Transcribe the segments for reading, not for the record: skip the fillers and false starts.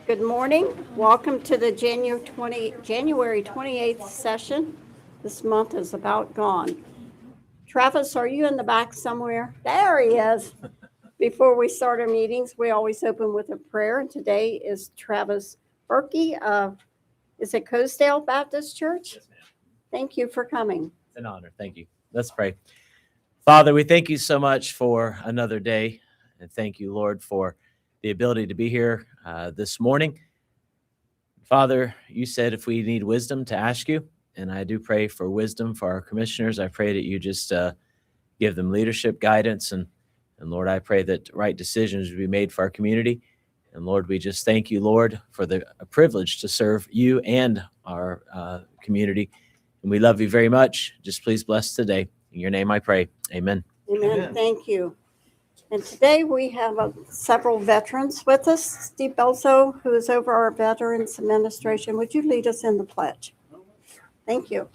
Good morning. Welcome to the January 28th session. This month is about gone. Travis, are you in the back somewhere? There he is. Before we start our meetings, we always open with a prayer. And today is Travis Berkey of, is it Coesdale Baptist Church? Yes, ma'am. Thank you for coming. It's an honor. Thank you. Let's pray. Father, we thank you so much for another day. And thank you, Lord, for the ability to be here this morning. Father, you said if we need wisdom to ask you, and I do pray for wisdom for our commissioners. I pray that you just give them leadership guidance. And Lord, I pray that right decisions would be made for our community. And Lord, we just thank you, Lord, for the privilege to serve you and our community. And we love you very much. Just please bless today. In your name I pray. Amen. Amen. Amen. Thank you. And today we have several veterans with us. Steve Belzo, who is over our Veterans Administration. Would you lead us in the pledge? Thank you.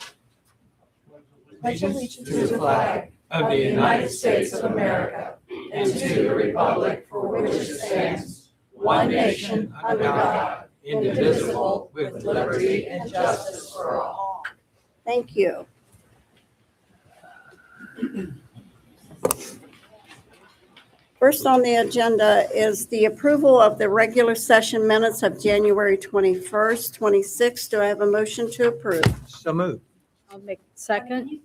Pledge allegiance to the flag of the United States of America and to the republic for which it stands, one nation, under God, indivisible, with liberty and justice for all. Thank you. First on the agenda is the approval of the regular session minutes of January 21st, 26th. Do I have a motion to approve? So moved. I'll make second.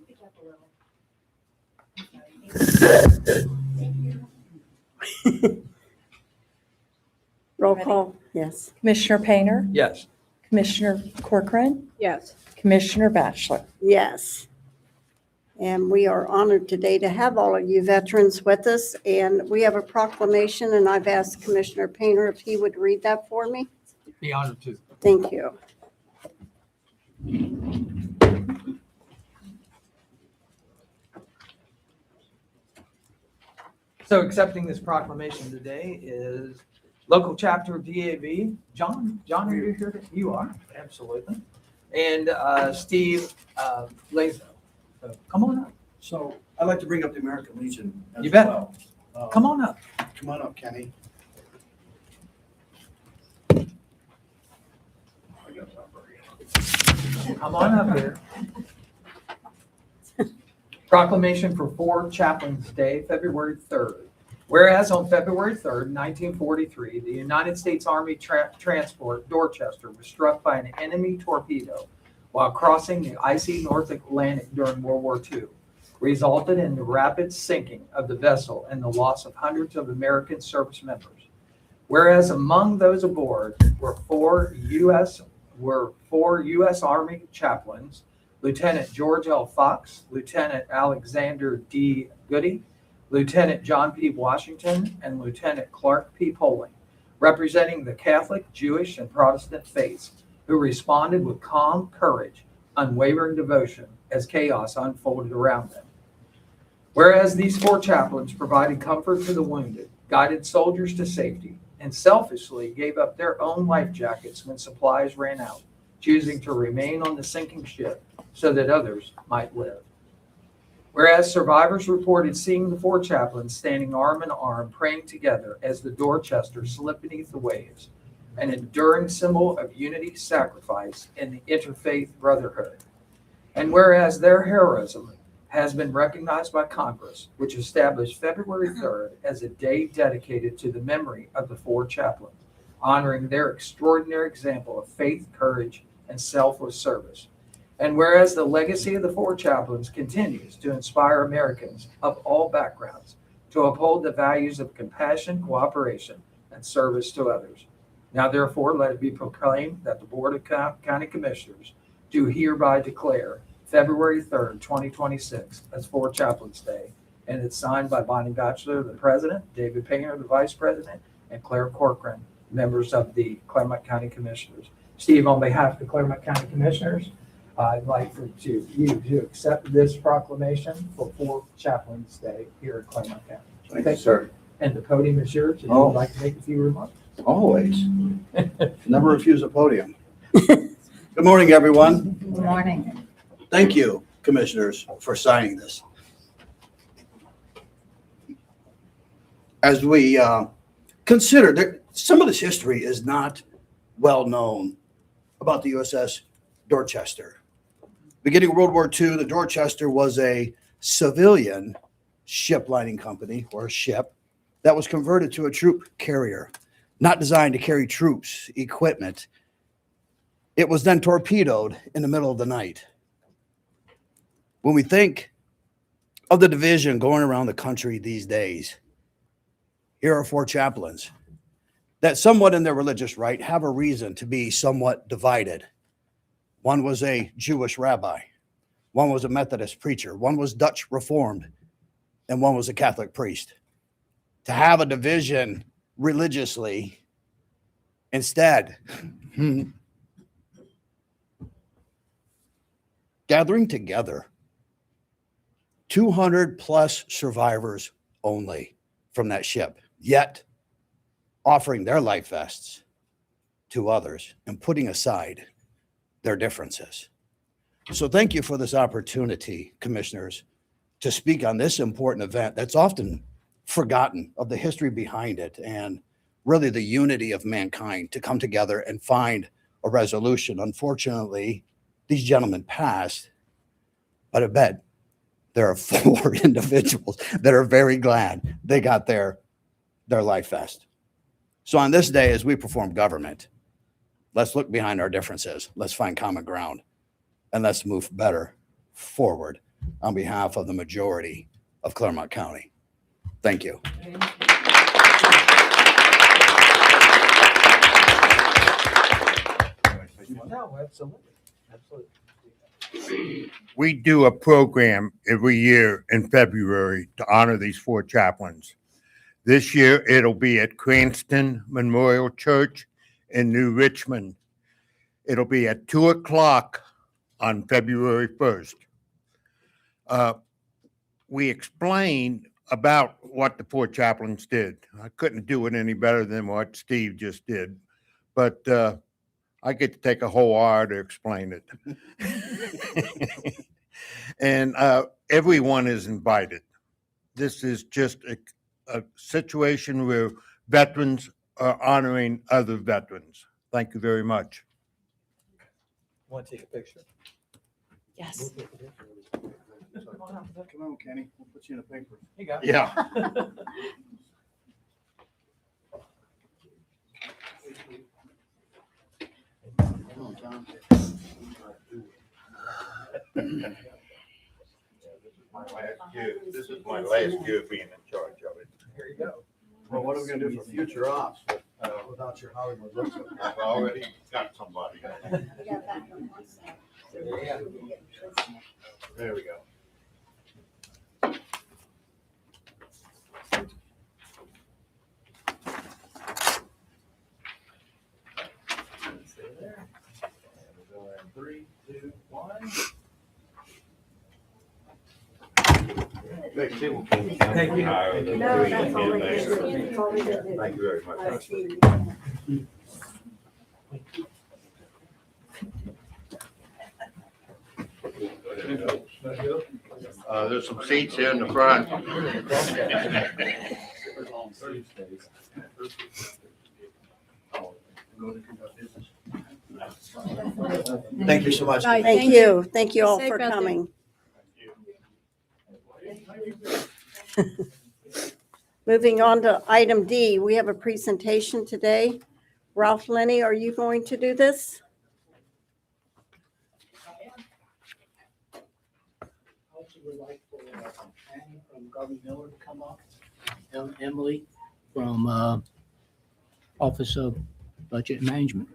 Roll call, yes. Commissioner Painter, Yes. Commissioner Corcoran, Yes. Commissioner Batchelor. Yes. And we are honored today to have all of you veterans with us. And we have a proclamation, and I've asked Commissioner Painter if he would read that for me. Be honored to. Thank you. So accepting this proclamation today is local chapter of DAV. John, are you here? You are, absolutely. And Steve Lazo. So come on up. So I'd like to bring up the American Legion as You bet. well. Come on up. Come on up, Kenny. Come on up here. Proclamation for 4 Chaplains Day, February 3rd. Whereas on February 3rd, 1943, the United States Army transport Dorchester was struck by an enemy torpedo while crossing the icy North Atlantic during World War II, resulted in the rapid sinking of the vessel and the loss of hundreds of American service members. Whereas among those aboard were four U.S. Army chaplains, Lieutenant George L. Fox, Lieutenant Alexander D. Goody, Lieutenant John P. Washington, and Lieutenant Clark P. Poling, representing the Catholic, Jewish, and Protestant faiths, who responded with calm courage, unwavering devotion as chaos unfolded around them. Whereas these 4 chaplains provided comfort to the wounded, guided soldiers to safety, and selfishly gave up their own life jackets when supplies ran out, choosing to remain on the sinking ship so that others might live. Whereas survivors reported seeing the 4 chaplains standing arm in arm praying together as the Dorchester slipped beneath the waves, an enduring symbol of unity, sacrifice, and the interfaith brotherhood. And whereas their heroism has been recognized by Congress, which established February 3rd as a day dedicated to the memory of the 4 chaplains, honoring their extraordinary example of faith, courage, and selfless service. And whereas the legacy of the 4 chaplains continues to inspire Americans of all backgrounds to uphold the values of compassion, cooperation, and service to others. Now, therefore, let it be proclaimed that the Board of County Commissioners do hereby declare February 3rd, 2026 as 4 Chaplains Day, and it's signed by Bonnie Batchelor, the president, David Painter, the vice president, and Claire Corcoran, members of the Clermont County Commissioners. Steve, on behalf of the Clermont County Commissioners, I'd like you to accept this proclamation for 4 Chaplains Day here at Clermont County. Thank you, sir. And the podium is yours, and Oh. you'd like to make a few remarks. Always. Never refuse a podium. Good morning, everyone. Good morning. Thank you, commissioners, for signing this. As we consider that some of this history is not well known about the USS Dorchester. Beginning of World War II, the Dorchester was a civilian ship lining company, or a ship, that was converted to a troop carrier, not designed to carry troops, equipment. It was then torpedoed in the middle of the night. When we think of the division going around the country these days, here are 4 chaplains that, somewhat in their religious right, have a reason to be somewhat divided. One was a Jewish rabbi, one was a Methodist preacher, one was Dutch Reformed, and one was a Catholic priest. To have a division religiously, instead, gathering together 200 plus survivors only from that ship, yet offering their life vests to others and putting aside their differences. So thank you for this opportunity, commissioners, to speak on this important event that's often forgotten, of the history behind it, and really the unity of mankind to come together and find a resolution. Unfortunately, these gentlemen passed, but I bet there are 4 individuals that are very glad they got their life vest. So on this day, as we perform government, let's look behind our differences. Let's find common ground, and let's move better forward on behalf of the majority of Clermont County. Thank you. No, absolutely. Absolutely. We do a program every year in February to honor these 4 chaplains. This year, it'll be at Cranston Memorial Church in New Richmond. It'll be at 2 o'clock on February 1st. We explained about what the 4 chaplains did. I couldn't do it any better than what Steve just did, but I get to take a whole hour to explain it. And everyone is invited. This is just a situation where veterans are honoring other veterans. Thank you very much. Want to take a picture? Yes. Come on, Kenny. We'll put you in a paper. You got it. Yeah. Come on, Tom. This is my last year being in charge of it. Here you go. Well, what are we gonna do for future ops without your Hollywood looks? I've already got somebody. There we go. Stay there. And we'll go in 3, 2, 1. Thank you. Thank you. No, that's all they did. That's all they did. Thank you very much. There's some seats here in the front. Thank you so much. Right, Thank you. Thank you all Safe for out there. coming. Moving on to item D, we have a presentation today. Ralph Linne, are you going to do this? Also would like for Annie from Garmann Miller to come up, and Emily from Office of Budget and Management.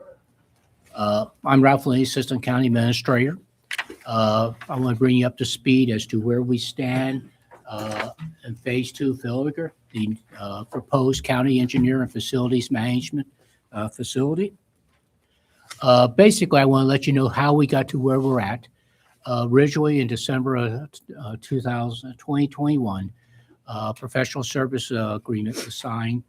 I'm Ralph Linne, Assistant County Administrator. I want to bring you up to speed as to where we stand in Phase 2 Filager, the proposed county engineer and facilities management facility. Basically, I want to let you know how we got to where we're at. Originally, in December of 2021, professional service agreement was signed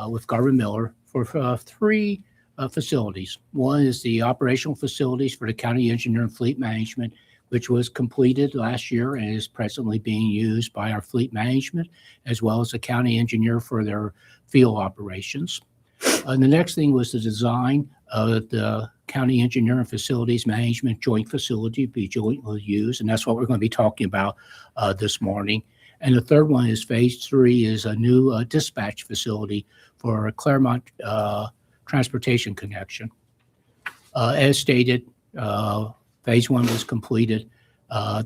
with Garmann Miller for 3 facilities. One is the operational facilities for the county engineer and fleet management, which was completed last year and is presently being used by our fleet management, as well as the county engineer for their field operations. And the next thing was the design The county engineer and facilities management joint facility be jointly used, and that's what we're going to be talking about this morning. And the third one is phase 3 is a new dispatch facility for a Clermont transportation connection. As stated, phase 1 was completed.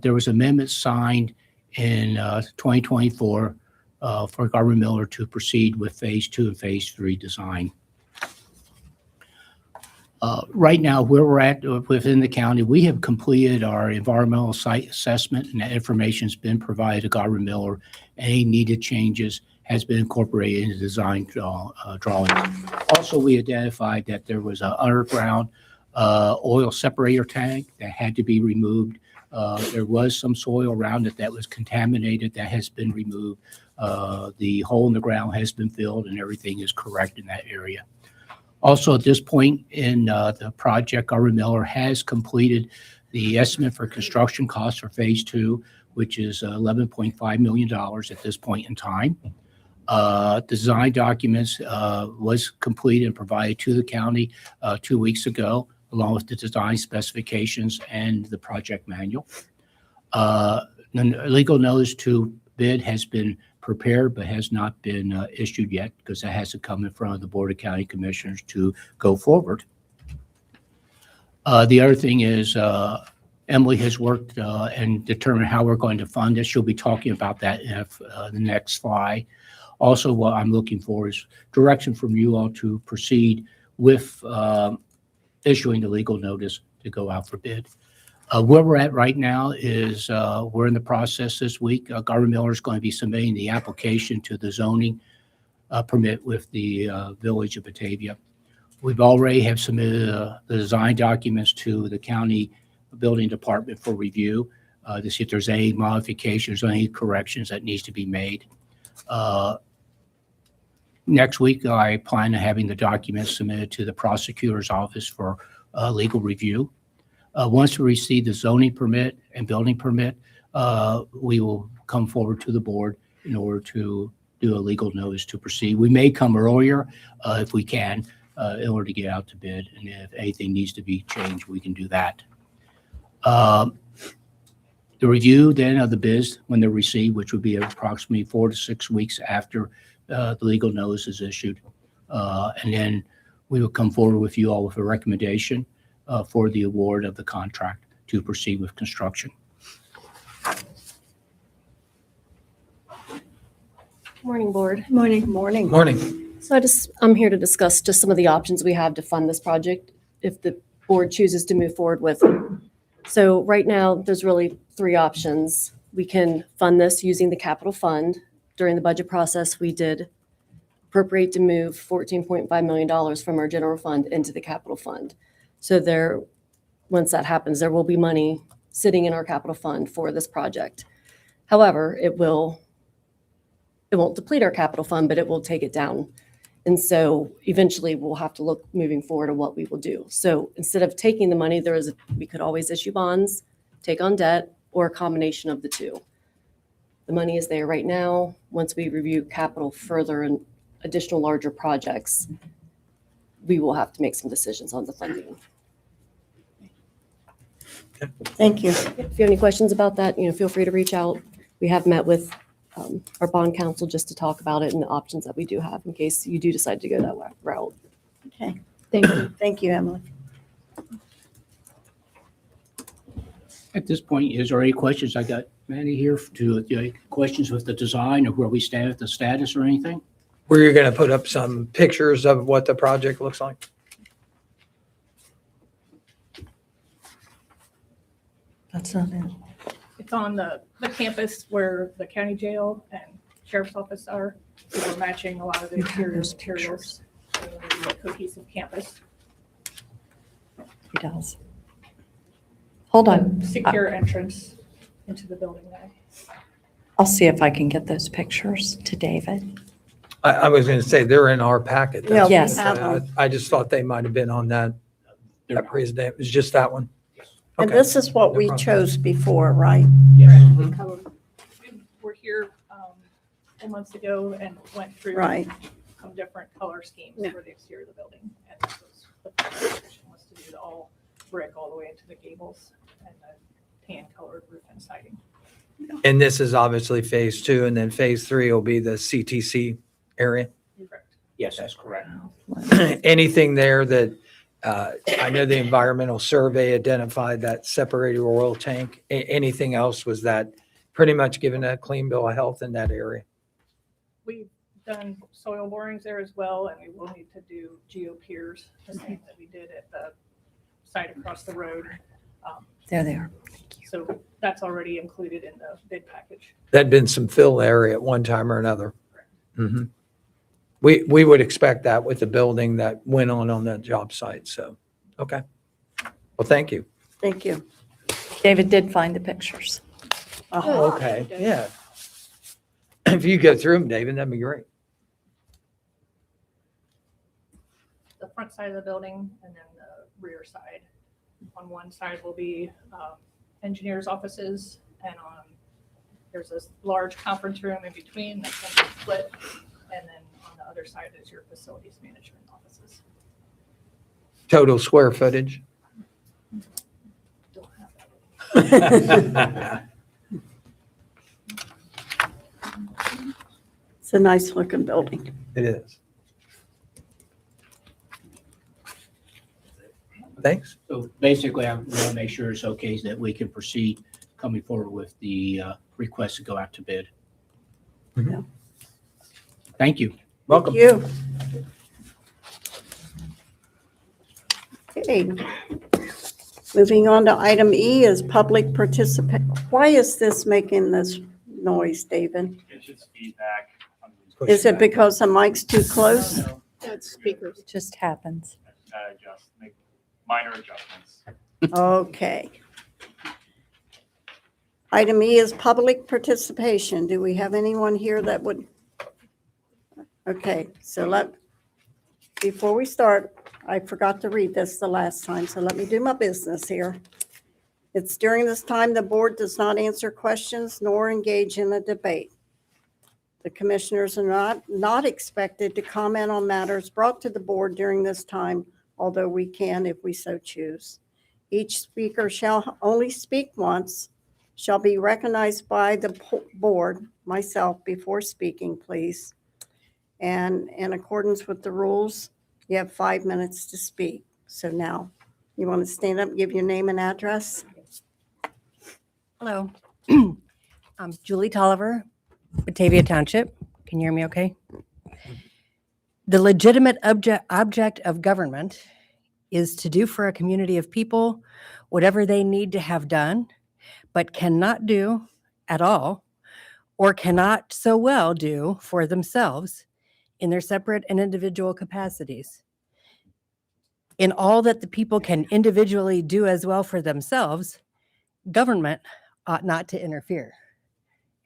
There was amendments signed in 2024 for Garmann Miller to proceed with phase 2 and phase 3 design. Right now, where we're at within the county, we have completed our environmental site assessment, and that information has been provided to Garmann Miller. Any needed changes has been incorporated into design drawings. Also, we identified that there was an underground oil separator tank that had to be removed. There was some soil around it that was contaminated that has been removed. The hole in the ground has been filled and everything is correct in that area. Also, at this point in the project, Garmann Miller has completed the estimate for construction costs for phase 2, which is $11.5 million at this point in time. Design documents was completed and provided to the county 2 weeks ago, along with the design specifications and the project manual. The legal notice to bid has been prepared but has not been issued yet because it has to come in front of the Board of County Commissioners to go forward. The other thing is Emily has worked and determined how we're going to fund this. She'll be talking about that in the next slide. Also, what I'm looking for is direction from you all to proceed with issuing the legal notice to go out for bid. Where we're at right now is we're in the process this week. Garmann Miller is going to be submitting the application to the zoning permit with the Village of Batavia. We've already have submitted the design documents to the county building department for review to see if there's any modifications or any corrections that needs to be made. Next week, I plan on having the documents submitted to the prosecutor's office for legal review. Once we receive the zoning permit and building permit, we will come forward to the board in order to do a legal notice to proceed. We may come earlier if we can in order to get out to bid. And if anything needs to be changed, we can do that. The review then of the bids when they're received, which would be approximately 4 to 6 weeks after the legal notice is issued. And then we will come forward with you all with a recommendation for the award of the contract to proceed with construction. Morning, board. Morning. Morning. Morning. So I'm here to discuss just some of the options we have to fund this project if the board chooses to move forward with it. So right now, there's really 3 options. We can fund this using the capital fund. During the budget process, we did appropriate to move $14.5 million from our general fund into the capital fund. So once that happens, there will be money sitting in our capital fund for this project. However, it won't deplete our capital fund, but it will take it down. And so eventually we'll have to look moving forward at what we will do. So instead of taking the money, we could always issue bonds, take on debt, or a combination of the two. The money is there right now. Once we review capital further and additional larger projects, we will have to make some decisions on the funding. Thank you. If you have any questions about that, feel free to reach out. We have met with our bond counsel just to talk about it and the options that we do have in case you do decide to go that route. Okay. Thank you. Thank you, Emily. At this point, is there any questions? I got Mandy here to questions with the design or where we stand with the status or anything? Where you're going to put up some pictures of what the project looks like. That's not it. It's on the campus where the county jail and sheriff's office are. So we're matching a lot of the interior materials. So it'll be a cohesive campus. He does. Hold on. Secure entrance into the building there. I'll see if I can get those pictures to David. I was going to say they're in our packet. Yeah, we Yes. have them. I just thought they might have been on that presentation. It was just that one. And Okay. this is what No we problem. chose before, right? We were here 4 months ago and went through Right. some different color schemes Yeah. for the exterior of the building. And this was the PROCLAMATION was to do the all brick all the way into the gables and the tan colored roof and siding. And this is obviously phase 2, and then phase 3 will be the CTC area. Correct. Yes, that's correct. Anything there that, I know the environmental survey identified that separated oil tank. Anything else, was that pretty much given a clean bill of health in that area? We've done soil borings there as well, and we will need to do geo-piers, the same that we did at the site across the road. There they are. So that's already included in the bid package. That'd been some fill area at one time or another. Mhm. We would expect that with the building that went on that job site, so, okay. Well, thank you. Thank you. David did find the pictures. Oh, okay, yeah. If you go through them, David, that'd be great. The front side of the building and then the rear side. On one side will be engineers' offices, and there's this large conference room in between that's going to be split, and then on the other side is your facilities management offices. Total square footage. Don't have that. It's a nice looking building. It is. Thanks. So basically, I want to make sure it's okay that we can proceed coming forward with the request to go out to bid. Yeah. Thank you. Welcome. Thank you. Okay. Moving on to item E is public participation. Why is this making this noise, David? It's just feedback. Is it because the mic's too close? That's speakers. It just happens. Just make minor adjustments. Okay. Item E is public participation. Do we have anyone here that would? Okay, so before we start, I forgot to read this the last time, so let me do my business here. It's during this time the board does not answer questions nor engage in a debate. The commissioners are not expected to comment on matters brought to the board during this time, although we can if we so choose. Each speaker shall only speak once, shall be recognized by the board, myself, before speaking, please. And in accordance with the rules, you have 5 minutes to speak. So now, you want to stand up, give your name and address? Hello, I'm Julie Tolliver, Batavia Township. Can you hear me okay? The legitimate object of government is to do for a community of people whatever they need to have done, but cannot do at all, or cannot so well do for themselves in their separate and individual capacities. In all that the people can individually do as well for themselves, government ought not to interfere.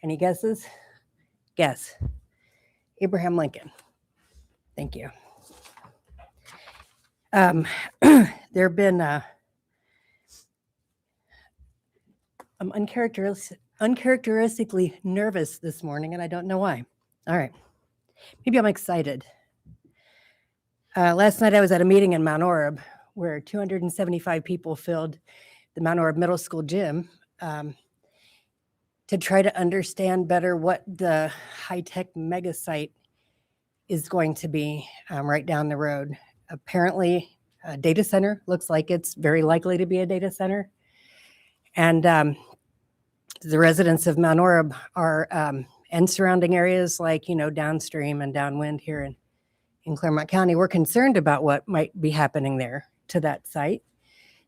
Any guesses? Guess. Abraham Lincoln. Thank you. There have been, I'm uncharacteristically nervous this morning, and I don't know why. All right. Maybe I'm excited. Last night I was at a meeting in Mount Orab where 275 people filled the Mount Orab Middle School gym to try to understand better what the high-tech mega site is going to be right down the road. Apparently, a data center looks like it's very likely to be a data center. And the residents of Mount Orab are, and surrounding areas like, downstream and downwind here in Clermont County, we're concerned about what might be happening there to that site.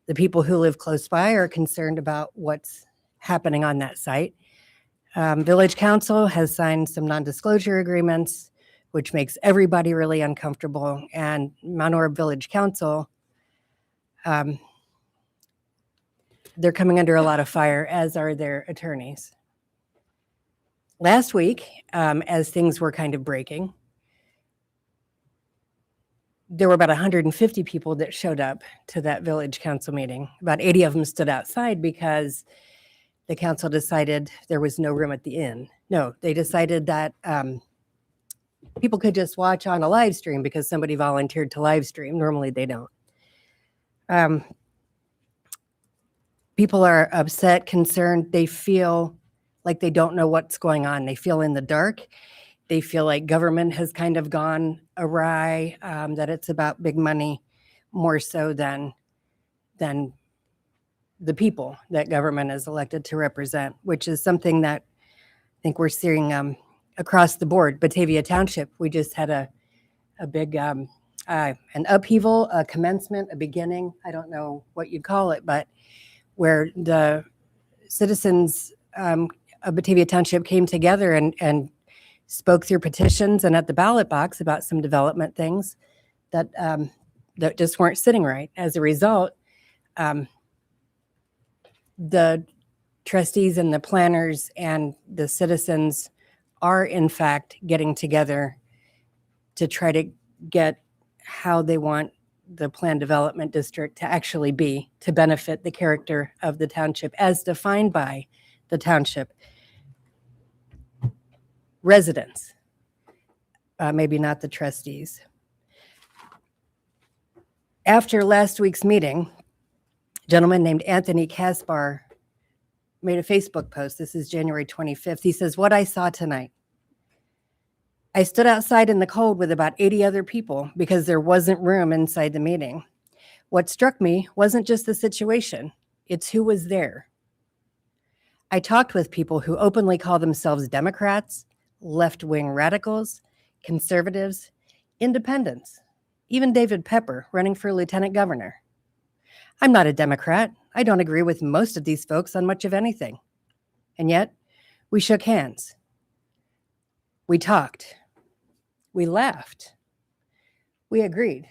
The people who live close by are concerned about what's happening on that site. Village Council has signed some non-disclosure agreements, which makes everybody really uncomfortable. And Mount Orab Village Council, they're coming under a lot of fire, as are their attorneys. Last week, as things were kind of breaking, there were about 150 people that showed up to that village council meeting. About 80 of them stood outside because the council decided there was no room at the inn. No, they decided that people could just watch on a live stream because somebody volunteered to live stream. Normally they don't. Um, People are upset, concerned. They feel like they don't know what's going on. They feel in the dark. They feel like government has kind of gone awry, that it's about big money more so than the people that government is elected to represent, which is something that I think we're seeing across the board. Batavia Township, we just had a big an upheaval, a commencement, a beginning. I don't know what you'd call it, but where the citizens of Batavia Township came together and spoke through petitions and at the ballot box about some development things that that just weren't sitting right. As a result, the trustees and the planners and the citizens are in fact getting together to try to get how they want the planned development district to actually be, to benefit the character of the township as defined by the township residents, maybe not the trustees. After last week's meeting, a gentleman named Anthony Kaspar made a Facebook post. This is January 25th. He says, "What I saw tonight. I stood outside in the cold with about 80 other people because there wasn't room inside the meeting. What struck me wasn't just the situation, it's who was there. I talked with people who openly call themselves Democrats, left-wing radicals, conservatives, independents, even David Pepper running for lieutenant governor. I'm not a Democrat. I don't agree with most of these folks on much of anything. And yet, we shook hands. We talked. We laughed. We agreed.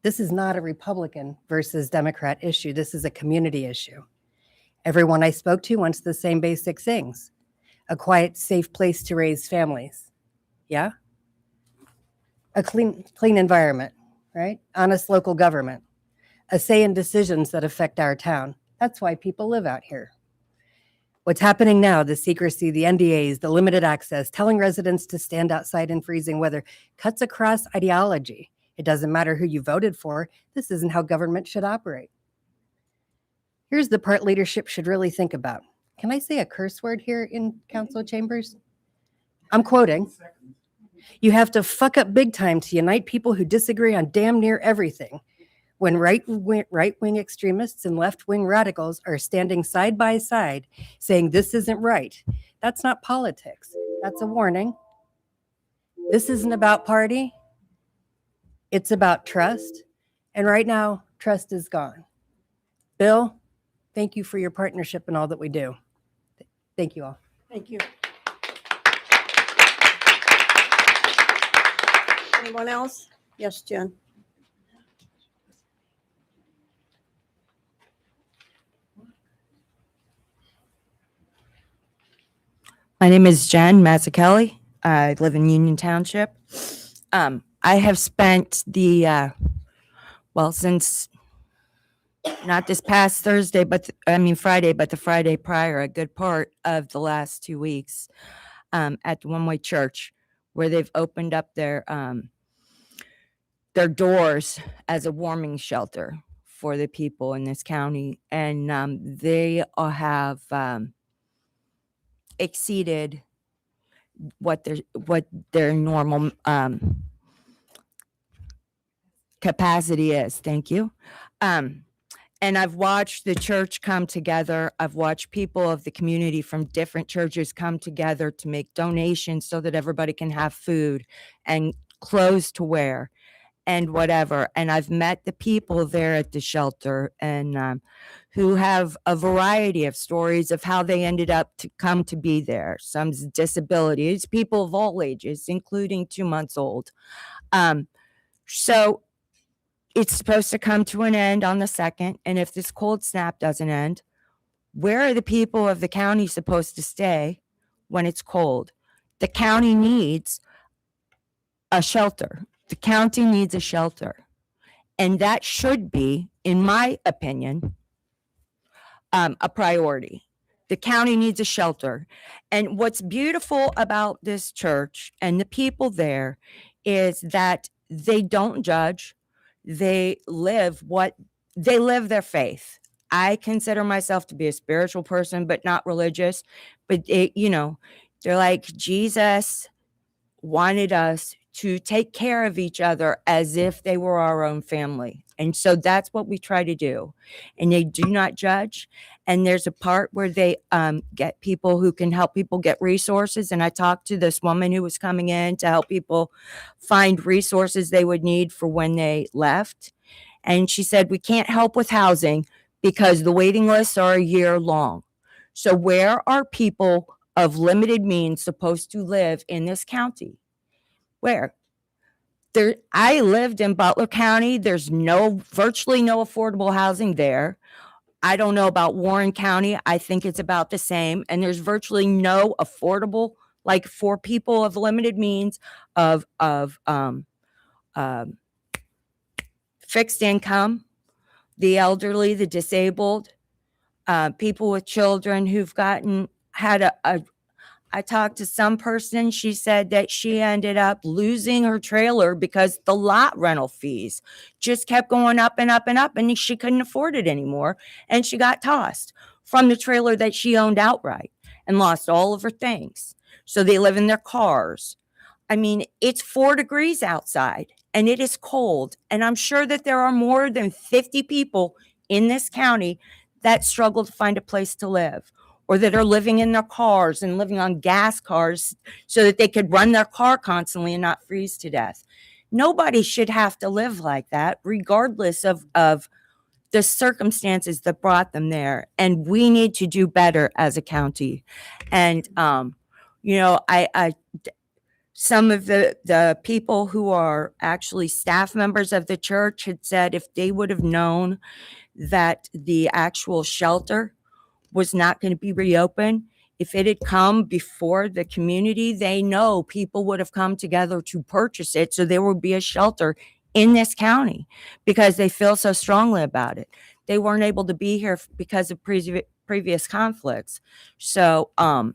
This is not a Republican versus Democrat issue. This is a community issue. Everyone I spoke to wants the same basic things. A quiet, safe place to raise families. Yeah? A clean environment, right? Honest local government. A say in decisions that affect our town. That's why people live out here. What's happening now, the secrecy, the NDAs, the limited access, telling residents to stand outside in freezing weather, cuts across ideology. It doesn't matter who you voted for. This isn't how government should operate. Here's the part leadership should really think about. Can I say a curse word here in council chambers? I'm quoting. You have to fuck up big time to unite people who disagree on damn near everything. When right-wing extremists and left-wing radicals are standing side by side saying this isn't right, that's not politics. That's a warning. This isn't about party. It's about trust. And right now, trust is gone. Bill, thank you for your partnership and all that we do. Thank you all. Thank you. Anyone else? Yes, Jen. My name is Jen Mazzucchelli. I live in Union Township. I have spent since not this past Thursday, Friday, but the Friday prior, a good part of the last 2 weeks at the One Way Church, where they've opened up their doors as a warming shelter for the people in this county. And they have exceeded what their normal capacity is. Thank you. And I've watched the church come together. I've watched people of the community from different churches come together to make donations so that everybody can have food and clothes to wear and whatever. And I've met the people there at the shelter and who have a variety of stories of how they ended up to come to be there. Some's disabilities, people of all ages, including 2 months old. So it's supposed to come to an end on the 2nd. And if this cold snap doesn't end, where are the people of the county supposed to stay when it's cold? The county needs a shelter. The county needs a shelter. And that should be, in my opinion, a priority. The county needs a shelter. And what's beautiful about this church and the people there is that they don't judge. they live their faith. I consider myself to be a spiritual person, but not religious. But they're like, Jesus wanted us to take care of each other as if they were our own family. And so that's what we try to do. And they do not judge. And there's a part where they get people who can help people get resources. And I talked to this woman who was coming in to help people find resources they would need for when they left. And she said, we can't help with housing because the waiting lists are a year long. So where are people of limited means supposed to live in this county? Where? I lived in Butler County. There's virtually no affordable housing there. I don't know about Warren County. I think it's about the same. And there's virtually no affordable, like for people of limited means of fixed income, the elderly, the disabled, people with children who've had I talked to some person, she said that she ended up losing her trailer because the lot rental fees just kept going up and up and up, and she couldn't afford it anymore. And she got tossed from the trailer that she owned outright and lost all of her things. So they live in their cars. I mean, it's 4 degrees outside and it is cold. And I'm sure that there are more than 50 people in this county that struggle to find a place to live, or that are living in their cars and living on gas cars so that they could run their car constantly and not freeze to death. Nobody should have to live like that, regardless of the circumstances that brought them there. And we need to do better as a county. And, some of the people who are actually staff members of the church had said if they would have known that the actual shelter was not going to be reopened, if it had come before the community, they know people would have come together to purchase it. So there would be a shelter in this county because they feel so strongly about it. They weren't able to be here because of previous conflicts. So, I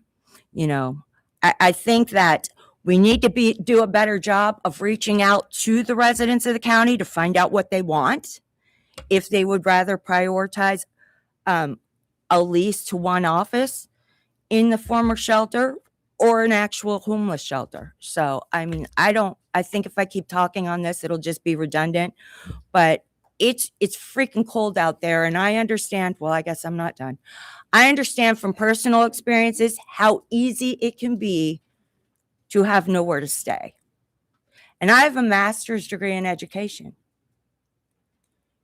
think that we need to do a better job of reaching out to the residents of the county to find out what they want. If they would rather prioritize a lease to one office in the former shelter or an actual homeless shelter. So, I mean, I think if I keep talking on this, it'll just be redundant, but it's freaking cold out there. And I understand, well, I guess I'm not done. I understand from personal experiences how easy it can be to have nowhere to stay. And I have a master's degree in education.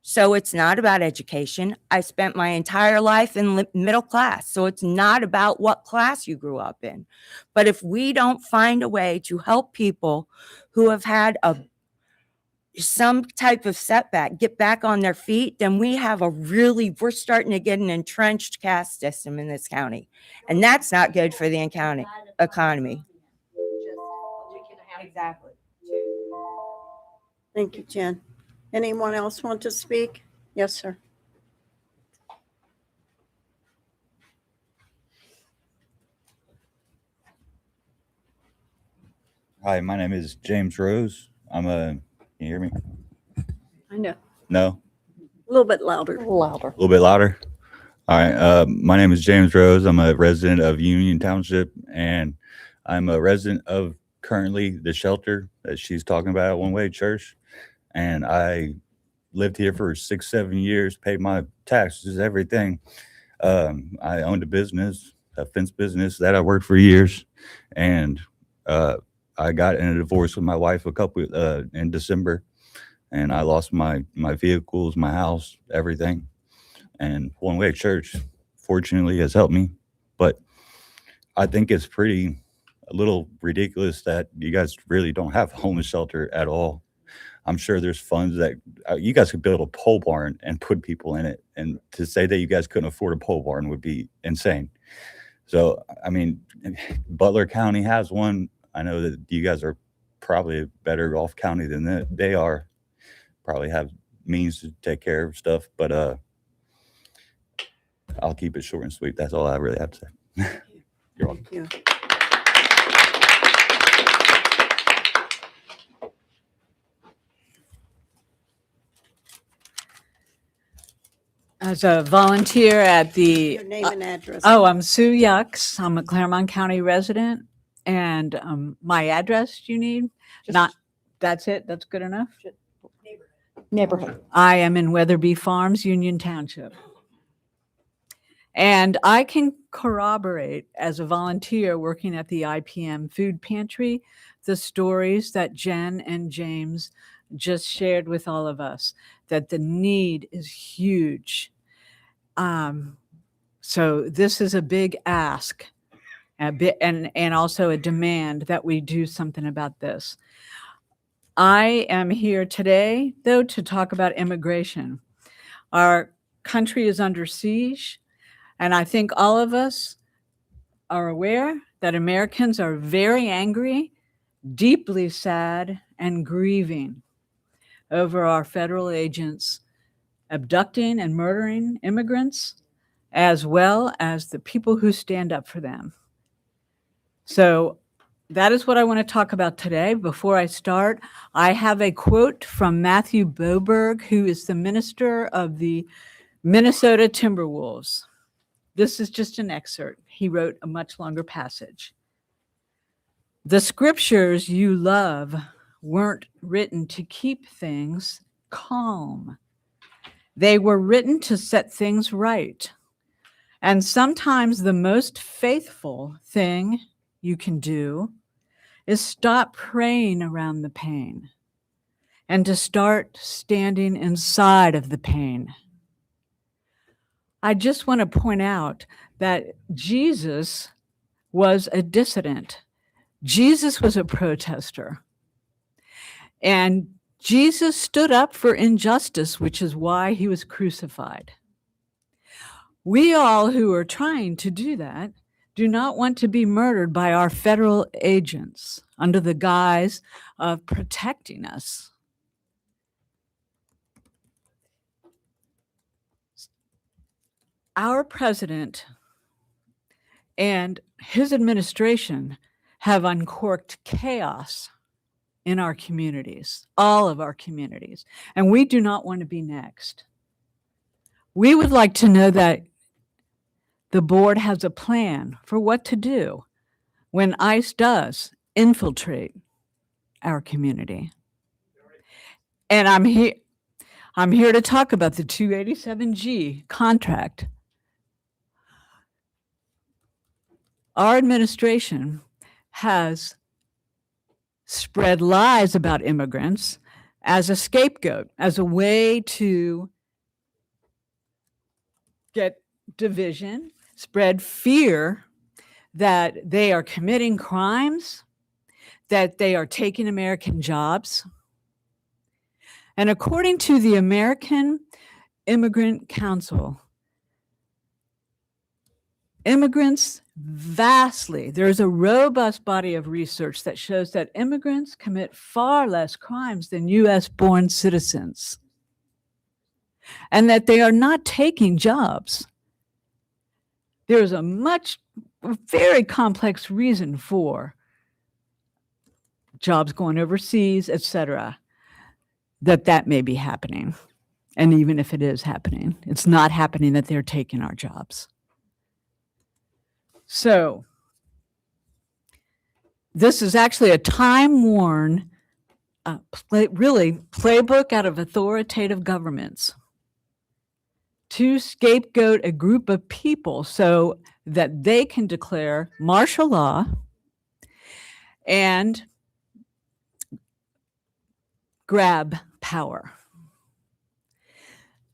So it's not about education. I spent my entire life in middle class. So it's not about what class you grew up in. But if we don't find a way to help people who have had some type of setback get back on their feet, then we're starting to get an entrenched caste system in this county. And that's not good for the economy. Exactly. Thank you, Jen. Anyone else want to speak? Yes, sir. Hi, my name is James Rose. Can you hear me? I know. No? A little bit louder. A little louder. A little bit louder? All right. My name is James Rose. I'm a resident of Union Township, and I'm a resident of currently the shelter that she's talking about, One Way Church. And I lived here for 6-7 years, paid my taxes, everything. I owned a business, a fence business that I worked for years. And I got in a divorce with my wife in December. And I lost my vehicles, my house, everything. And One Way Church, fortunately, has helped me. But I think it's a little ridiculous that you guys really don't have a homeless shelter at all. I'm sure there's funds that you guys could build a pole barn and put people in it. And to say that you guys couldn't afford a pole barn would be insane. So, I mean, Butler County has one. I know that you guys are probably a better off county than they are. Probably have means to take care of stuff, but I'll keep it short and sweet. That's all I really have to say. You're welcome. Thank you. As a volunteer at the, Your name and address. I'm Sue Yucks. I'm a Clermont County resident. And my address you need? Not, that's it? That's good enough? Neighborhood. I am in Weatherby Farms, Union Township. And I can corroborate as a volunteer working at the IPM food pantry, the stories that Jen and James just shared with all of us, that the need is huge. So this is a big ask, and also a demand that we do something about this. I am here today, though, to talk about immigration. Our country is under siege, and I think all of us are aware that Americans are very angry, deeply sad, and grieving over our federal agents abducting and murdering immigrants, as well as the people who stand up for them. So that is what I want to talk about today. Before I start, I have a quote from Matthew Boberg, who is the minister of the Minnesota Timberwolves. This is just an excerpt. He wrote a much longer passage. The scriptures you love weren't written to keep things calm. They were written to set things right. And sometimes the most faithful thing you can do is stop praying around the pain and to start standing inside of the pain. I just want to point out that Jesus was a dissident. Jesus was a protester. And Jesus stood up for injustice, which is why he was crucified. We all who are trying to do that do not want to be murdered by our federal agents under the guise of protecting us. Our president and his administration have uncorked chaos in our communities, all of our communities, and we do not want to be next. We would like to know that the board has a plan for what to do when ICE does infiltrate our community. And I'm here to talk about the 287G contract. Our administration has spread lies about immigrants as a scapegoat, as a way to get division, spread fear that they are committing crimes, that they are taking American jobs. And according to the American Immigrant Council, immigrants there's a robust body of research that shows that immigrants commit far less crimes than US-born citizens, and that they are not taking jobs. There's a very complex reason for jobs going overseas, etc., that may be happening. And even if it is happening, it's not happening that they're taking our jobs. So this is actually a time-worn, playbook out of authoritative governments to scapegoat a group of people so that they can declare martial law and grab power.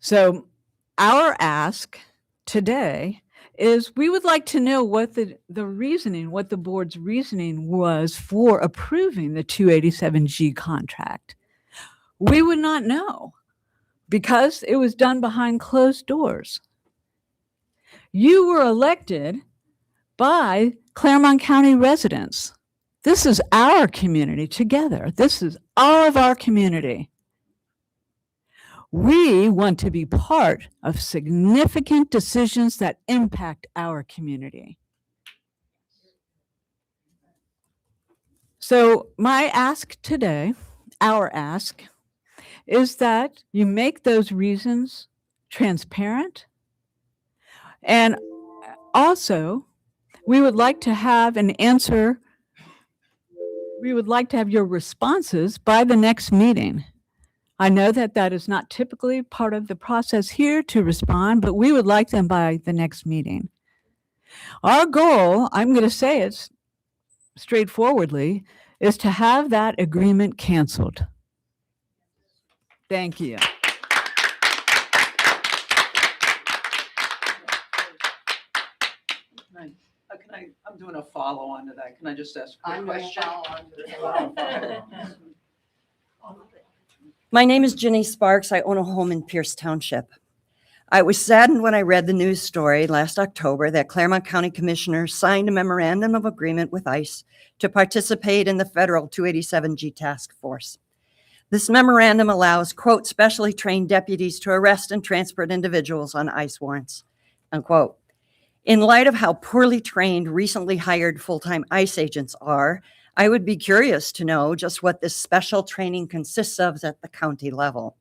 So our ask today is we would like to know what the reasoning, what the board's reasoning was for approving the 287G contract. We would not know because it was done behind closed doors. You were elected by Clermont County residents. This is our community together. This is all of our community. We want to be part of significant decisions that impact our community. So my ask today, our ask, is that you make those reasons transparent. And also, we would like to have an answer. We would like to have your responses by the next meeting. I know that that is not typically part of the process here to respond, but we would like them by the next meeting. Our goal, I'm going to say it straightforwardly, is to have that agreement canceled. Thank you. I'm doing a follow on to that. Can I just ask a I'm quick gonna question? My name is Ginny Sparks. I own a home in Pierce Township. I was saddened when I read the news story last October that Clermont County commissioners signed a memorandum of agreement with ICE to participate in the federal 287G task force. This memorandum allows, quote, specially trained deputies to arrest and transport individuals on ICE warrants, unquote. In light of how poorly trained recently hired full-time ICE agents are, I would be curious to know just what this special training consists of at the county level.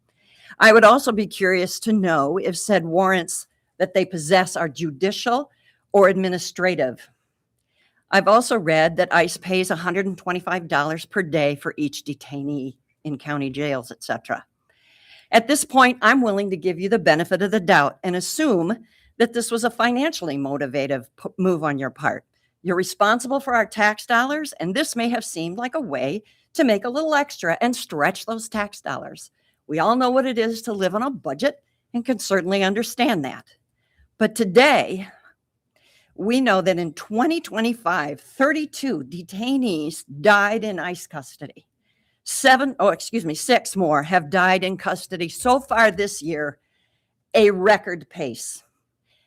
I would also be curious to know if said warrants that they possess are judicial or administrative. I've also read that ICE pays $125 per day for each detainee in county jails, etc. At this point, I'm willing to give you the benefit of the doubt and assume that this was a financially motivated move on your part. You're responsible for our tax dollars, and this may have seemed like a way to make a little extra and stretch those tax dollars. We all know what it is to live on a budget and can certainly understand that. But today, we know that in 2025, 32 detainees died in ICE custody. 6 more have died in custody so far this year, a record pace.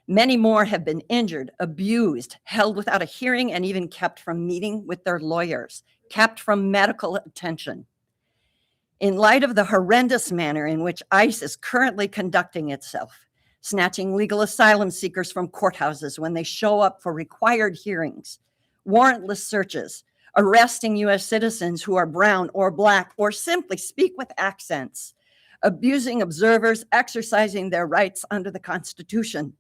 Many more have been injured, abused, held without a hearing, and even kept from meeting with their lawyers, kept from medical attention. In light of the horrendous manner in which ICE is currently conducting itself, snatching legal asylum seekers from courthouses when they show up for required hearings, warrantless searches, arresting U.S. citizens who are brown or black or simply speak with accents, abusing observers exercising their rights under the Constitution,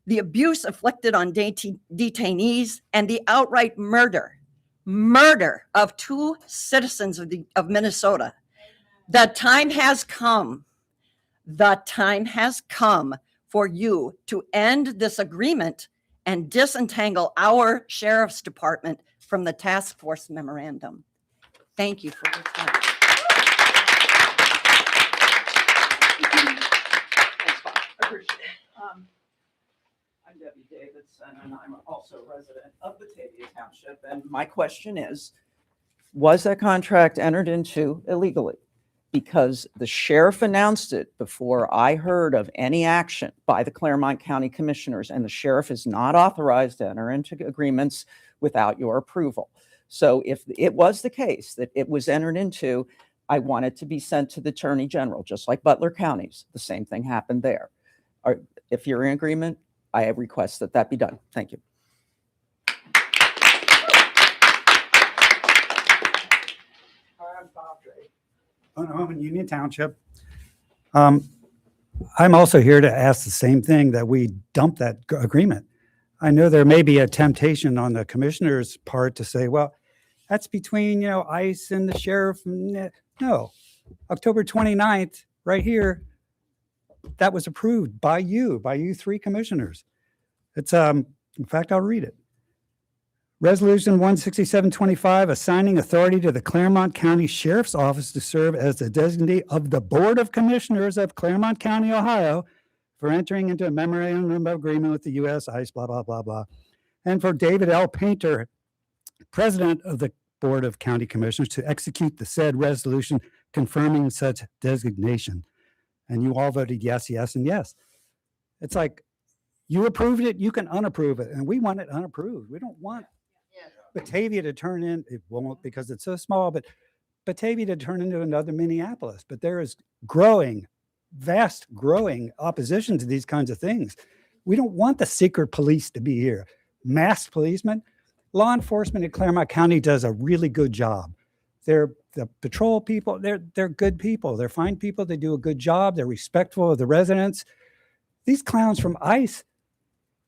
the abuse inflicted on detainees, and the outright murder of 2 citizens of Minnesota. The time has come for you to end this agreement and disentangle our sheriff's department from the task force memorandum. Thank you for your time. Thanks, Bob. I appreciate it. I'm Debbie Davidson, and I'm also a resident of Batavia Township. And my question is, was that contract entered into illegally? Because the sheriff announced it before I heard of any action by the Clermont County Commissioners, and the sheriff is not authorized to enter into agreements without your approval. So if it was the case that it was entered into, I want it to be sent to the Attorney General, just like Butler County's. The same thing happened there. If you're in agreement, I request that that be done. Thank you. I'm in Union Township. I'm also here to ask the same thing, that we dump that agreement. I know there may be a temptation on the commissioner's part to say, well, that's between, ICE and the sheriff. No, October 29th, right here, that was approved by you 3 commissioners. It's, in fact, I'll read it. Resolution 16725, assigning authority to the Clermont County Sheriff's Office to serve as the designee of the Board of Commissioners of Clermont County, Ohio, for entering into a memorandum of agreement with the U.S. ICE, blah, blah, blah, blah. And for David L. Painter, President of the Board of County Commissioners, to execute the said resolution confirming such designation. And you all voted yes, yes, and yes. It's like, you approved it, you can unapprove it. And we want it unapproved. We don't want Batavia to turn in, it won't because it's so small, but Batavia to turn into another Minneapolis. But there is vast growing opposition to these kinds of things. We don't want the secret police to be here. Masked policemen, law enforcement in Clermont County does a really good job. They're the patrol people, they're good people. They're fine people. They do a good job. They're respectful of the residents. These clowns from ICE,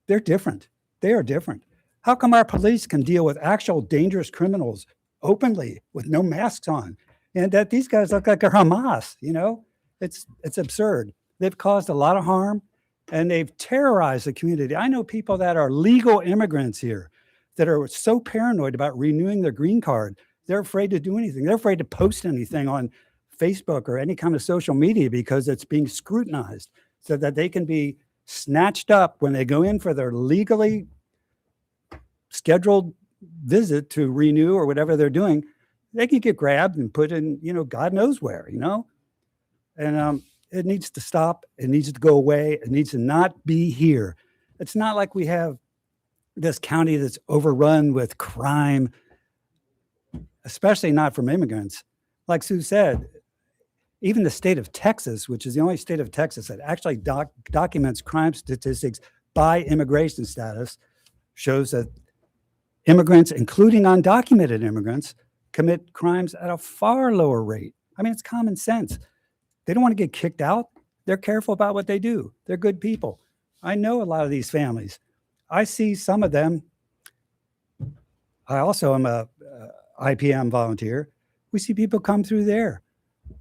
they're different. They are different. How come our police can deal with actual dangerous criminals openly with no masks on, and that these guys look like a Hamas? You know, it's absurd. They've caused a lot of harm, and they've terrorized the community. I know people that are legal immigrants here that are so paranoid about renewing their green card. They're afraid to do anything. They're afraid to post anything on Facebook or any kind of social media because it's being scrutinized, so that they can be snatched up when they go in for their legally scheduled visit to renew or whatever they're doing. They can get grabbed and put in, you know, God knows where, you know. And it needs to stop. It needs to go away. It needs to not be here. It's not like we have this county that's overrun with crime, especially not from immigrants. Like Sue said, even the state of Texas, which is the only state of Texas that actually documents crime statistics by immigration status, shows that immigrants, including undocumented immigrants, commit crimes at a far lower rate. I mean, it's common sense. They don't want to get kicked out. They're careful about what they do. They're good people. I know a lot of these families. I see some of them. I also am a IPM volunteer. We see people come through there.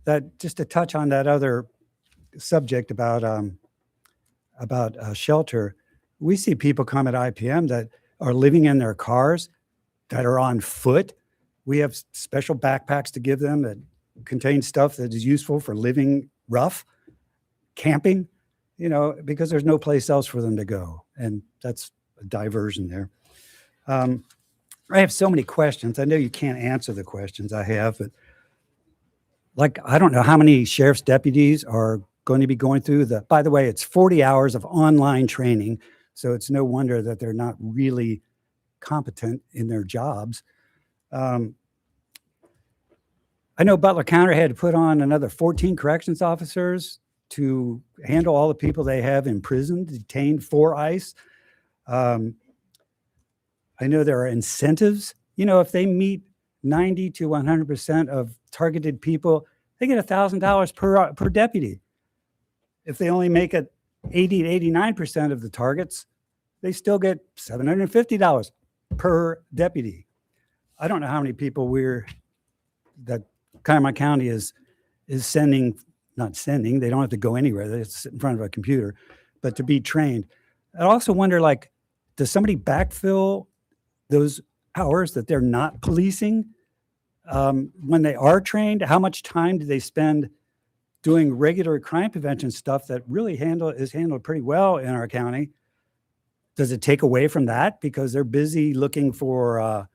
That, just to touch on that other subject about shelter, we see people come at IPM that are living in their cars, that are on foot. We have special backpacks to give them that contain stuff that is useful for living rough, camping, you know, because there's no place else for them to go. And that's a diversion there. I have so many questions. I know you can't answer the questions I have, but like, I don't know how many sheriff's deputies are going to be going through by the way, it's 40 hours of online training. So it's no wonder that they're not really competent in their jobs. I know Butler County had to put on another 14 corrections officers to handle all the people they have in prison, detained for ICE. I know there are incentives. You know, if they meet 90 to 100% of targeted people, they get $1,000 per deputy. If they only make it 80 to 89% of the targets, they still get $750 per deputy. I don't know how many people that Clermont County is sending, not sending, they don't have to go anywhere. They just sit in front of a computer, but to be trained. I also wonder, like, does somebody backfill those hours that they're not policing when they are trained? How much time do they spend doing regular crime prevention stuff that really is handled pretty well in our county? Does it take away from that because they're busy looking for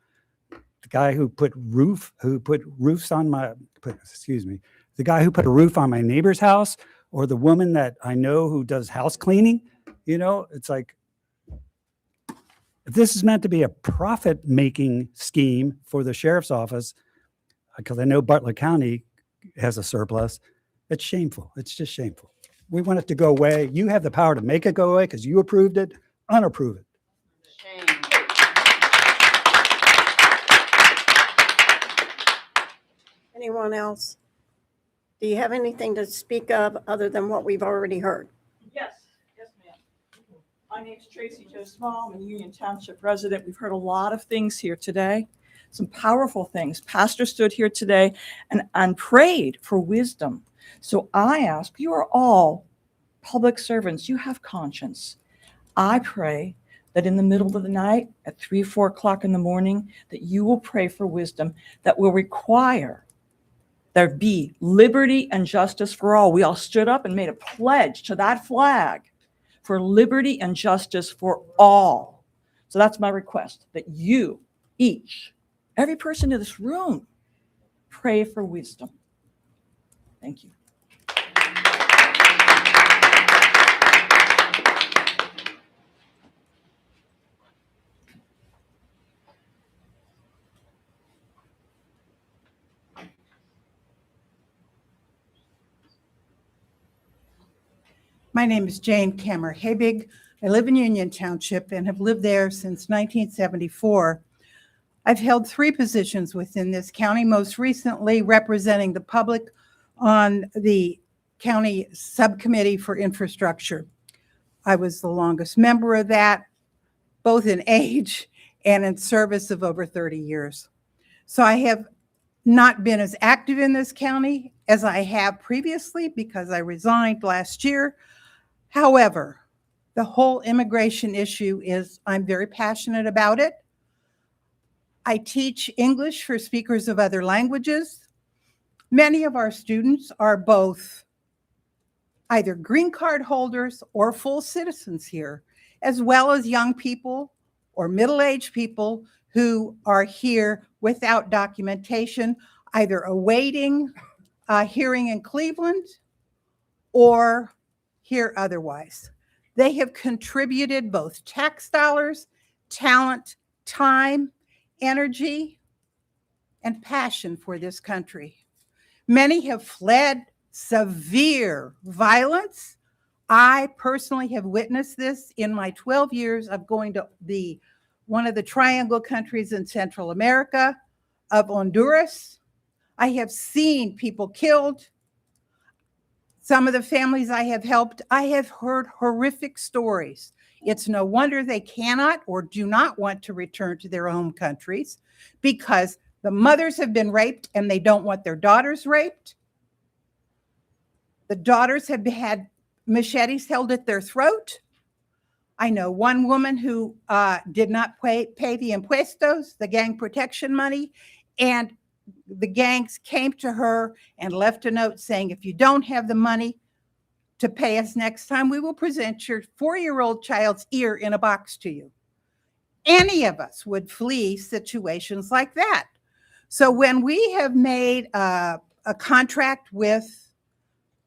the guy who put roofs on my, the guy who put a roof on my neighbor's house, or the woman that I know who does house cleaning? You know, it's like, if this is meant to be a profit-making scheme for the sheriff's office, because I know Butler County has a surplus, it's shameful. It's just shameful. We want it to go away. You have the power to make it go away because you approved it. Unapprove it. Anyone else? Do you have anything to speak of other than what we've already heard? Yes, ma'am. My name's Tracy Jo Small. I'm a Union Township resident. We've heard a lot of things here today, some powerful things. Pastor stood here today and prayed for wisdom. So I ask, you are all public servants. You have conscience. I pray that in the middle of the night at 3, 4 o'clock in the morning, that you will pray for wisdom that will require there be liberty and justice for all. We all stood up and made a pledge to that flag for liberty and justice for all. So that's my request, that you each, every person in this room, pray for wisdom. Thank you. My name is Jane Kammer Habig. I live in Union Township and have lived there since 1974. I've held 3 positions within this county, most recently representing the public on the county subcommittee for infrastructure. I was the longest member of that, both in age and in service of over 30 years. So I have not been as active in this county as I have previously because I resigned last year. However, the whole immigration issue I'm very passionate about it. I teach English for speakers of other languages. Many of our students are both either green card holders or full citizens here, as well as young people or middle-aged people who are here without documentation, either awaiting a hearing in Cleveland or here otherwise. They have contributed both tax dollars, talent, time, energy, and passion for this country. Many have fled severe violence. I personally have witnessed this in my 12 years of going to one of the triangle countries in Central America, of Honduras. I have seen people killed. Some of the families I have helped, I have heard horrific stories. It's no wonder they cannot or do not want to return to their home countries because the mothers have been raped and they don't want their daughters raped. The daughters have had machetes held at their throat. I know one woman who did not pay the impuestos, the gang protection money, and the gangs came to her and left a note saying, if you don't have the money to pay us next time, we will present your 4-year-old child's ear in a box to you. Any of us would flee situations like that. So when we have made a contract with,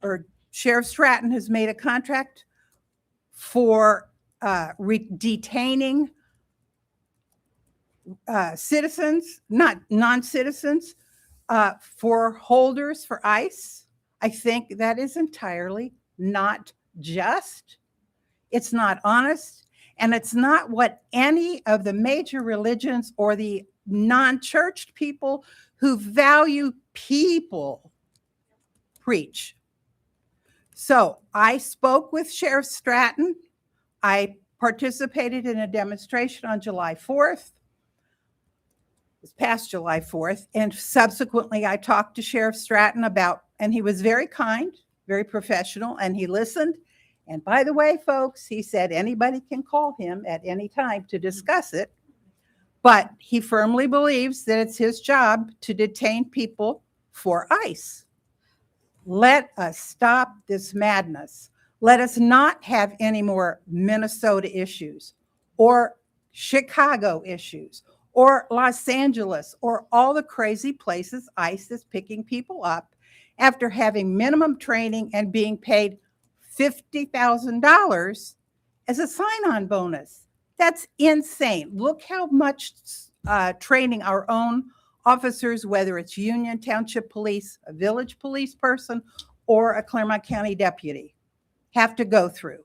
or Sheriff Stratton has made a contract for detaining citizens, not non-citizens, for holders for ICE, I think that is entirely not just. It's not honest, and it's not what any of the major religions or the non-churched people who value people preach. So I spoke with Sheriff Stratton. I participated in a demonstration on July 4th, this past July 4th, and subsequently I talked to Sheriff Stratton and he was very kind, very professional, and he listened. And by the way, folks, he said anybody can call him at any time to discuss it, but he firmly believes that it's his job to detain people for ICE. Let us stop this madness. Let us not have any more Minnesota issues or Chicago issues or Los Angeles or all the crazy places ICE is picking people up after having minimum training and being paid $50,000 as a sign-on bonus. That's insane. Look how much training our own officers, whether it's Union Township Police, a village police person, or a Clermont County deputy, have to go through.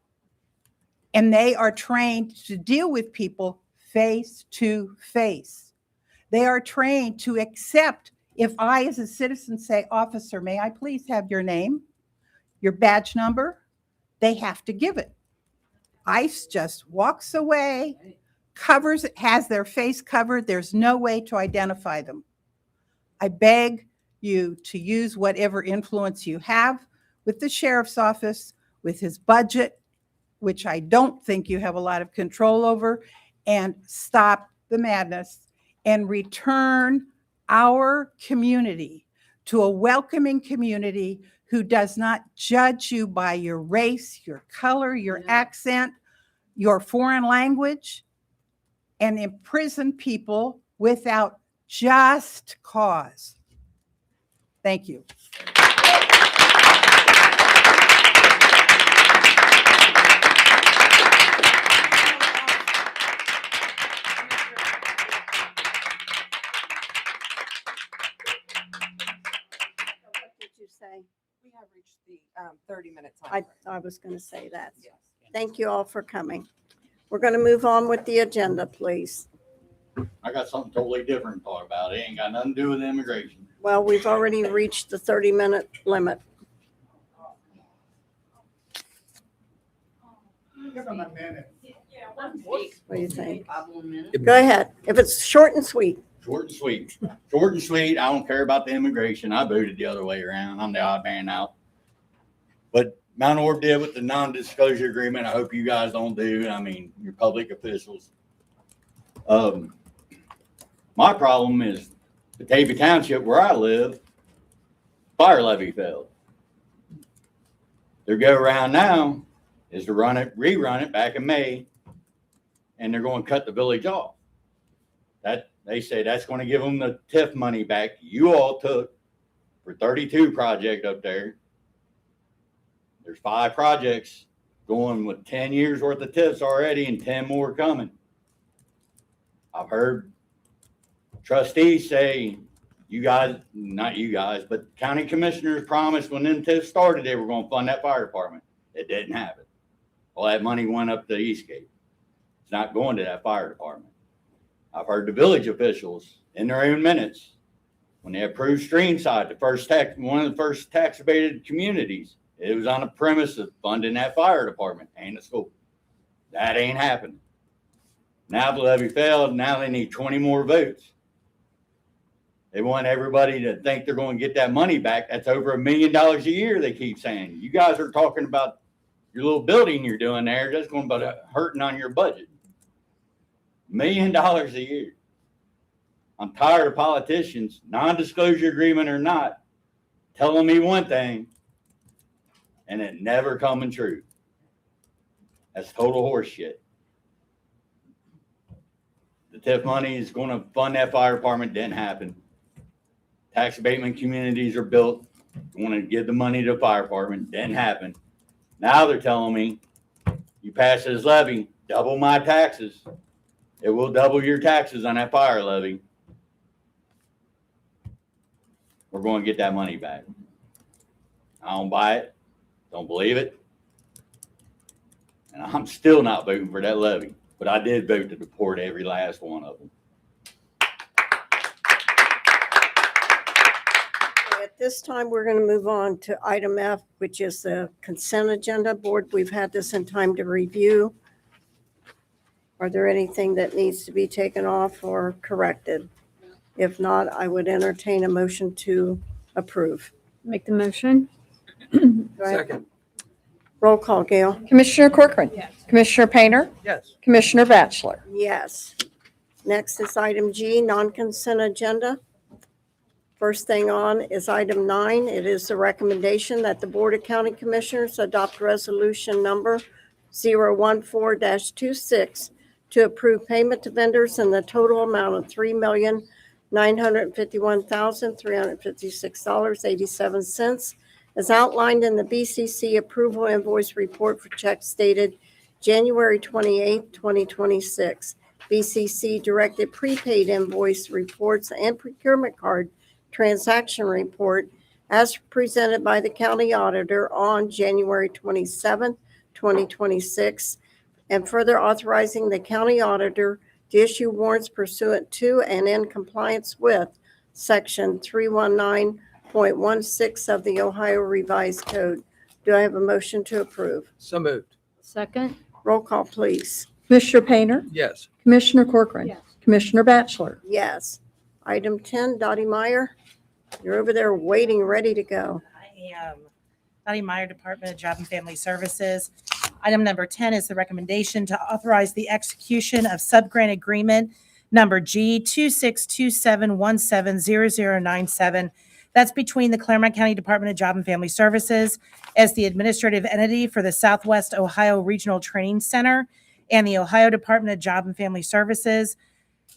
And they are trained to deal with people face to face. They are trained to accept, if I as a citizen say, officer, may I please have your name, your badge number? They have to give it. ICE just walks away, has their face covered. There's no way to identify them. I beg you to use whatever influence you have with the sheriff's office, with his budget, which I don't think you have a lot of control over, and stop the madness and return our community to a welcoming community who does not judge you by your race, your color, your accent, your foreign language, and imprison people without just cause. Thank you. We have reached the 30-minute time. I was going to say that. Yes. Thank you all for coming. We're going to move on with the agenda, please. I got something totally different to talk about. It ain't got nothing to do with immigration. Well, we've already reached the 30-minute limit. What do you think? Go ahead. If it's short and sweet. Short and sweet. Short and sweet. I don't care about the immigration. I voted the other way around. I'm the odd man out. But Mount Orb did with the non-disclosure agreement. I hope you guys don't do. I mean, you're public officials. My problem is Batavia Township, where I live, fire levy failed. Their go around now is to rerun it back in May, and they're going to cut the village off. That they say that's going to give them the TIF money back you all took for 32 project up there. There's 5 projects going with 10 years worth of TIFs already and 10 more coming. I've heard trustees say, you guys, not you guys, but county commissioners promised when them TIFs started, they were going to fund that fire department. It didn't happen. All that money went up to Eastgate. It's not going to that fire department. I've heard the village officials in their own minutes, when they approved Streamside, one of the first tax abated communities, it was on the premise of funding that fire department and the school. That ain't happening. Now the levy failed. Now they need 20 more votes. They want everybody to think they're going to get that money back. That's over $1 million a year, they keep saying. You guys are talking about your little building you're doing there. That's going to be hurting on your budget. $1 million a year. I'm tired of politicians, non-disclosure agreement or not, telling me one thing and it never coming true. That's total horseshit. The TIF money is going to fund that fire department. Didn't happen. Tax abatement communities are built. Want to give the money to the fire department. Didn't happen. Now they're telling me, you pass this levy, double my taxes. It will double your taxes on that fire levy. We're going to get that money back. I don't buy it. Don't believe it. And I'm still not voting for that levy. But I did vote to deport every last one of them. At this time, we're going to move on to item F, which is the consent agenda. Board, we've had this in time to review. Are there anything that needs to be taken off or corrected? If not, I would entertain a motion to approve. Make the motion. Second. Roll call, Gail. Commissioner Corcoran. Yes. Commissioner Painter. Yes. Commissioner Batchelor. Yes. Next is item G, non-consent agenda. First thing on is item 9. It is the recommendation that the Board of County Commissioners adopt resolution number 014-26 to approve payment to vendors in the total amount of $3,951,356.87 as outlined in the BCC approval invoice report for checks dated January 28, 2026. BCC directed prepaid invoice reports and procurement card transaction report as presented by the county auditor on January 27, 2026, and further authorizing the county auditor to issue warrants pursuant to and in compliance with Section 319.16 of the Ohio Revised Code. Do I have a motion to approve? So moved. Second. Roll call, please. Commissioner Painter. Yes. Commissioner Corcoran. Yes. Commissioner Batchelor. Yes. Item 10, Dottie Meyer, you're over there waiting, ready to go. I am. Dottie Meyer, Department of Job and Family Services. Item number 10 is the recommendation to authorize the execution of subgrant agreement number G 2627170097. That's between the Clermont County Department of Job and Family Services as the administrative entity for the Southwest Ohio Regional Training Center and the Ohio Department of Job and Family Services,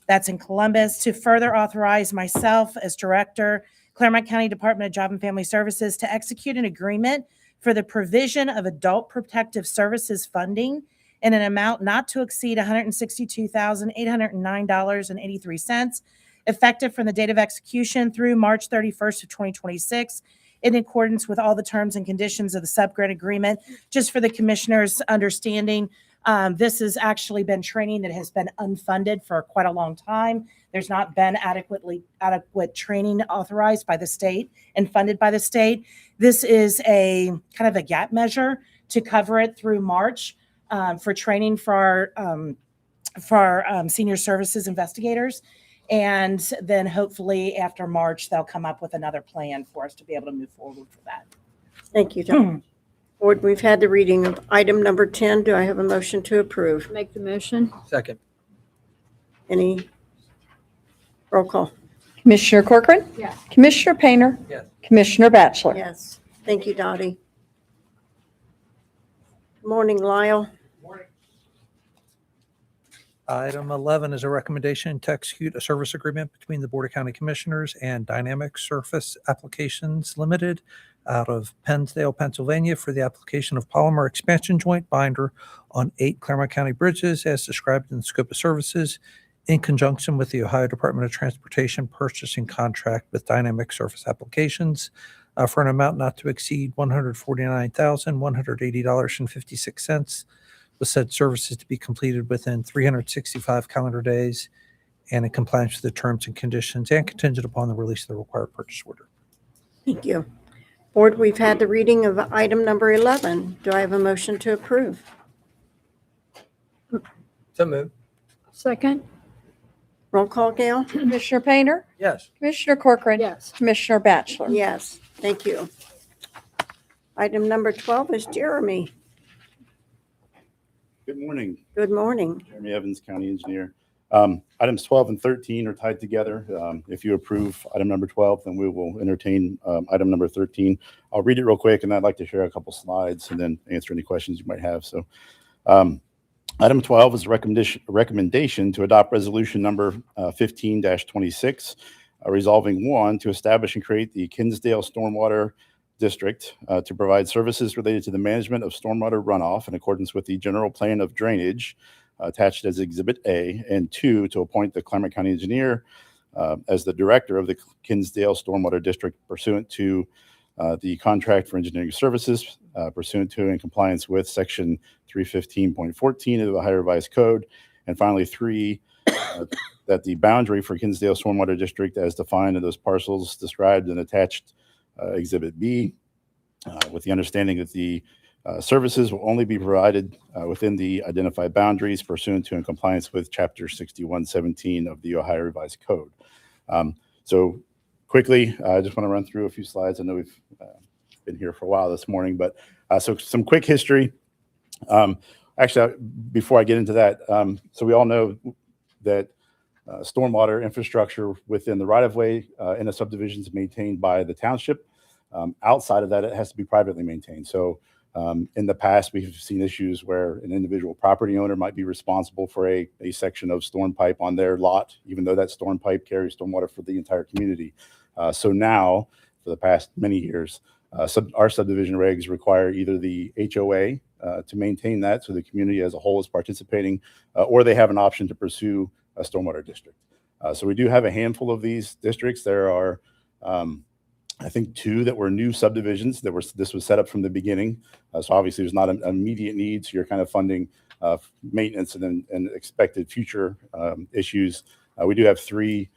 that's in Columbus, to further authorize myself as director, Clermont County Department of Job and Family Services, to execute an agreement for the provision of adult protective services funding in an amount not to exceed $162,809.83, effective from the date of execution through March 31st of 2026, in accordance with all the terms and conditions of the subgrant agreement. Just for the commissioners' understanding, this has actually been training that has been unfunded for quite a long time. There's not been adequate training authorized by the state and funded by the state. This is a kind of a gap measure to cover it through March for training for our senior services investigators. And then hopefully after March, they'll come up with another plan for us to be able to move forward for that. Thank you, John. Board, we've had the reading of item number 10. Do I have a motion to approve? Make the motion. Second. Any roll call? Commissioner Corcoran? Yes. Commissioner Painter? Yes. Commissioner Batchelor? Yes. Thank you, Dottie. Good morning, Lyle. Item 11 is a recommendation to execute a service agreement between the Board of County Commissioners and Dynamic Surface Applications Limited out of Pennsdale, Pennsylvania for the application of polymer expansion joint binder on 8 Clermont County bridges as described in the scope of services in conjunction with the Ohio Department of Transportation purchasing contract with Dynamic Surface Applications for an amount not to exceed $149,180.56, with said services to be completed within 365 calendar days and in compliance with the terms and conditions and contingent upon the release of the required purchase order. Thank you. Board, we've had the reading of item number 11. Do I have a motion to approve? So moved. Second. Roll call, Gail? Commissioner Painter? Yes. Commissioner Corcoran? Yes. Commissioner Batchelor? Yes, thank you. Item number 12 is Jeremy. Good morning. Good morning. Jeremy Evans, County Engineer. Items 12 and 13 are tied together. If you approve item number 12, then we will entertain item number 13. I'll read it real quick, and I'd like to share a couple slides and then answer any questions you might have. So item 12 is a recommendation to adopt resolution number 15-26, resolving 1, to establish and create the Kinsdale Stormwater District to provide services related to the management of stormwater runoff in accordance with the general plan of drainage attached as Exhibit A, and 2, to appoint the Clermont County Engineer as the director of the Kinsdale Stormwater District pursuant to the contract for engineering services pursuant to and compliance with Section 315.14 of the Ohio Revised Code. And finally, 3, that the boundary for Kinsdale Stormwater District as defined in those parcels described and attached Exhibit B, with the understanding that the services will only be provided within the identified boundaries pursuant to and compliance with Chapter 6117 of the Ohio Revised Code. So quickly, I just want to run through a few slides. I know we've been here for a while this morning, but so some quick history. Actually, before I get into that, so we all know that stormwater infrastructure within the right-of-way in a subdivision is maintained by the township. Outside of that, it has to be privately maintained. So in the past, we've seen issues where an individual property owner might be responsible for a section of storm pipe on their lot, even though that storm pipe carries stormwater for the entire community. So now, for the past many years, our subdivision regs require either the HOA to maintain that, so the community as a whole is participating, or they have an option to pursue a stormwater district. So we do have a handful of these districts. There are, I think, 2 that were new subdivisions this was set up from the beginning. So obviously there's not an immediate need. So you're kind of funding maintenance and expected future issues. We do have 3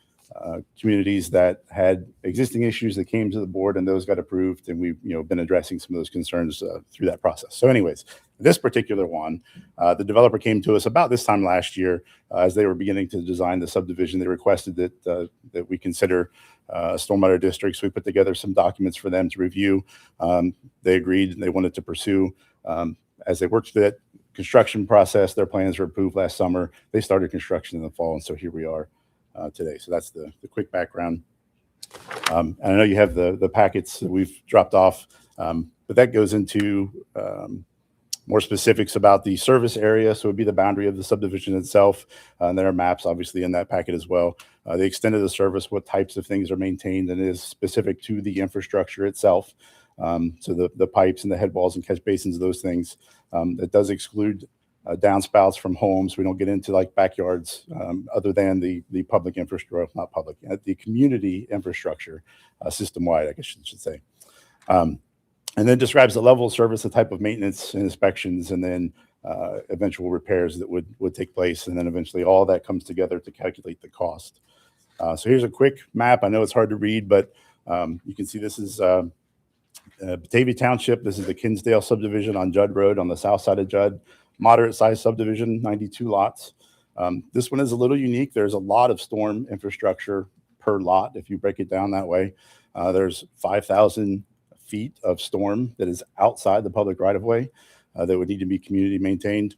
communities that had existing issues that came to the board, and those got approved, and we've been addressing some of those concerns through that process. So anyways, this particular one, the developer came to us about this time last year as they were beginning to design the subdivision. They requested that we consider stormwater districts. We put together some documents for them to review. They agreed, and they wanted to pursue. As they worked through that construction process, their plans were approved last summer. They started construction in the fall, and so here we are today. So that's the quick background. And I know you have the packets that we've dropped off, but that goes into more specifics about the service area. So it would be the boundary of the subdivision itself. And there are maps, obviously, in that packet as well. The extent of the service, what types of things are maintained, and it is specific to the infrastructure itself. So the pipes and the head walls and catch basins, those things. It does exclude downspouts from homes. We don't get into like backyards other than the public infrastructure, not public, the community infrastructure system-wide, I guess I should say. And then describes the level of service, the type of maintenance and inspections, and then eventual repairs that would take place. And then eventually all that comes together to calculate the cost. So here's a quick map. I know it's hard to read, but you can see this is Batavia Township. This is the Kinsdale subdivision on Judd Road on the south side of Judd. moderate sized subdivision, 92 lots. This one is a little unique. There's a lot of storm infrastructure per lot. If you break it down that way, there's 5,000 feet of storm that is outside the public right of way that would need to be community maintained.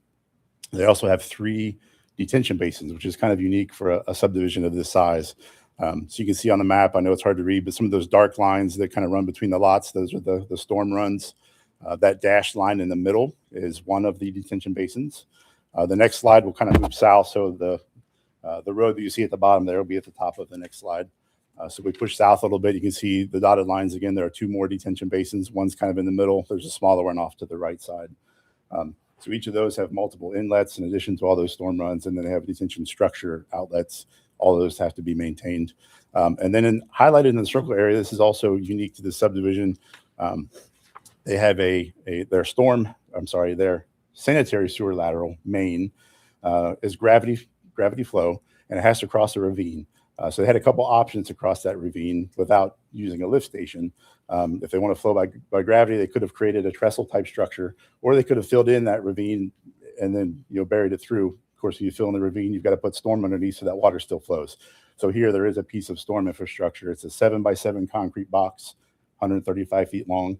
They also have 3 detention basins, which is kind of unique for a subdivision of this size. So you can see on the map, I know it's hard to read, but some of those dark lines that kind of run between the lots, those are the storm runs. That dashed line in the middle is one of the detention basins. The next slide will kind of move south. So the road that you see at the bottom there will be at the top of the next slide. So we push south a little bit. You can see the dotted lines again. There are 2 more detention basins. One's kind of in the middle. There's a smaller one off to the right side. So each of those have multiple inlets in addition to all those storm runs, and then they have detention structure outlets. All of those have to be maintained. And then highlighted in the circle area, this is also unique to the subdivision. They have their sanitary sewer lateral main is gravity flow, and it has to cross a ravine. So they had a couple options to cross that ravine without using a lift station. If they want to flow by gravity, they could have created a trestle type structure, or they could have filled in that ravine and then buried it through. Of course, if you fill in the ravine, you've got to put storm underneath so that water still flows. So here there is a piece of storm infrastructure. It's a 7x7 concrete box, 135 feet long,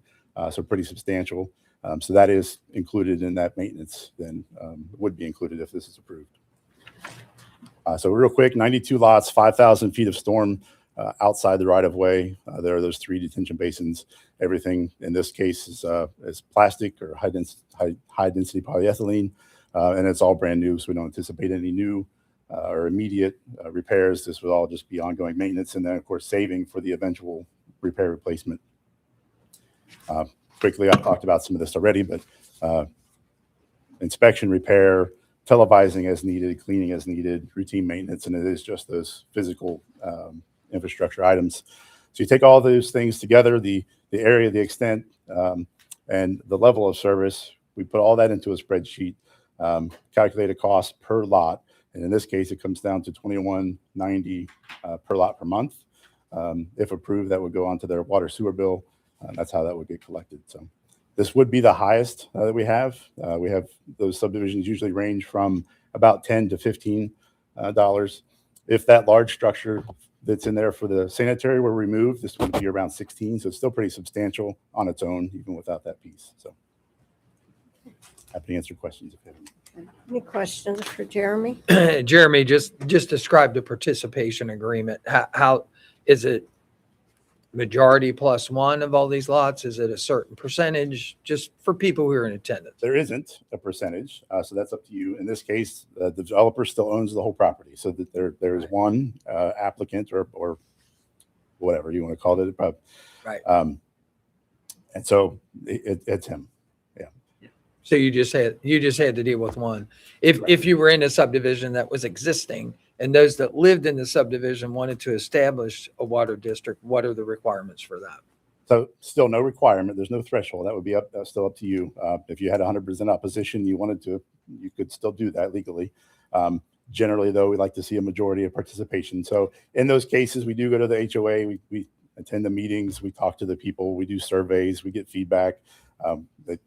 so pretty substantial. So that is included in that maintenance, then would be included if this is approved. So real quick, 92 lots, 5,000 feet of storm outside the right of way. There are those 3 detention basins. Everything in this case is plastic or high density polyethylene, and it's all brand new. So we don't anticipate any new or immediate repairs. This would all just be ongoing maintenance, and then of course saving for the eventual repair replacement. Quickly, I've talked about some of this already, but inspection, repair, televising as needed, cleaning as needed, routine maintenance, and it is just those physical infrastructure items. So you take all those things together, the area, the extent, and the level of service, we put all that into a spreadsheet, calculate a cost per lot, and in this case, it comes down to $21.90 per lot per month. If approved, that would go onto their water sewer bill. That's how that would get collected. So this would be the highest that we have. We have those subdivisions usually range from about $10 to $15. If that large structure that's in there for the sanitary were removed, this would be around 16. So it's still pretty substantial on its own, even without that piece. So happy to answer questions if you have any. Any questions for Jeremy? Jeremy, just describe the participation agreement. How is it? Majority plus one of all these lots? Is it a certain percentage? Just for people who are in attendance. There isn't a percentage, so that's up to you. In this case, the developer still owns the whole property, so that there is one applicant or whatever you want to call it. Right. And so it's him. Yeah. So you just had to deal with one. If you were in a subdivision that was existing, and those that lived in the subdivision wanted to establish a water district, what are the requirements for that? So still no requirement. There's no threshold. That would be still up to you. If you had 100% opposition, you wanted to, you could still do that legally. Generally, though, we like to see a majority of participation. So in those cases, we do go to the HOA. We attend the meetings. We talk to the people. We do surveys. We get feedback.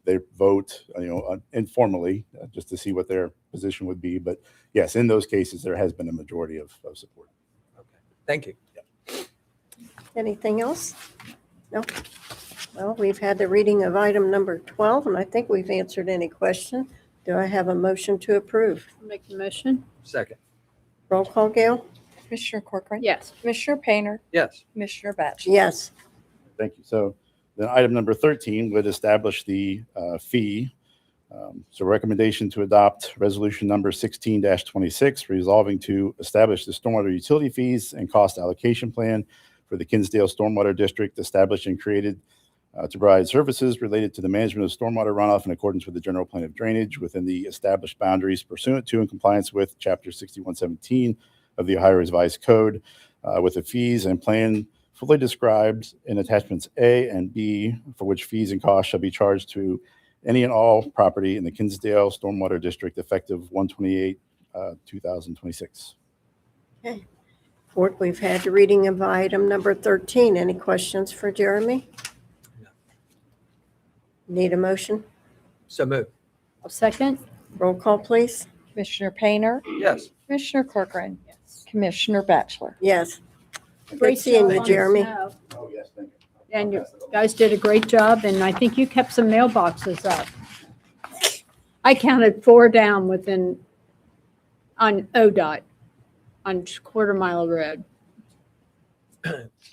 They vote, informally, just to see what their position would be. But yes, in those cases, there has been a majority of support. Okay, thank you. Yeah. Anything else? No? Well, we've had the reading of item number 12, and I think we've answered any question. Do I have a motion to approve? Make the motion. Second. Roll call, Gail? Commissioner Corcoran. Yes. Commissioner Painter. Yes. Commissioner Batchelor. Yes. Thank you. So then item number 13 would establish the fee. So recommendation to adopt resolution number 16-26, resolving to establish the stormwater utility fees and cost allocation plan for the Kinsdale Stormwater District, established and created to provide services related to the management of stormwater runoff in accordance with the general plan of drainage within the established boundaries pursuant to and compliance with Chapter 6117 of the Ohio Revised Code, with the fees and plan fully described in attachments A and B, for which fees and costs shall be charged to any and all property in the Kinsdale Stormwater District effective 1/28/2026. Okay. Board, we've had the reading of item number 13. Any questions for Jeremy? No. Need a motion? So move. I'll second. Roll call, please. Commissioner Painter, Yes. Commissioner Corcoran, Commissioner Batchelor. Yes. Great Good seeing job you, on Jeremy. snow. Oh, yes, thank you. And you guys did a great job, and I think you kept some mailboxes up. I counted 4 down on ODOT, on Quarter Mile Road.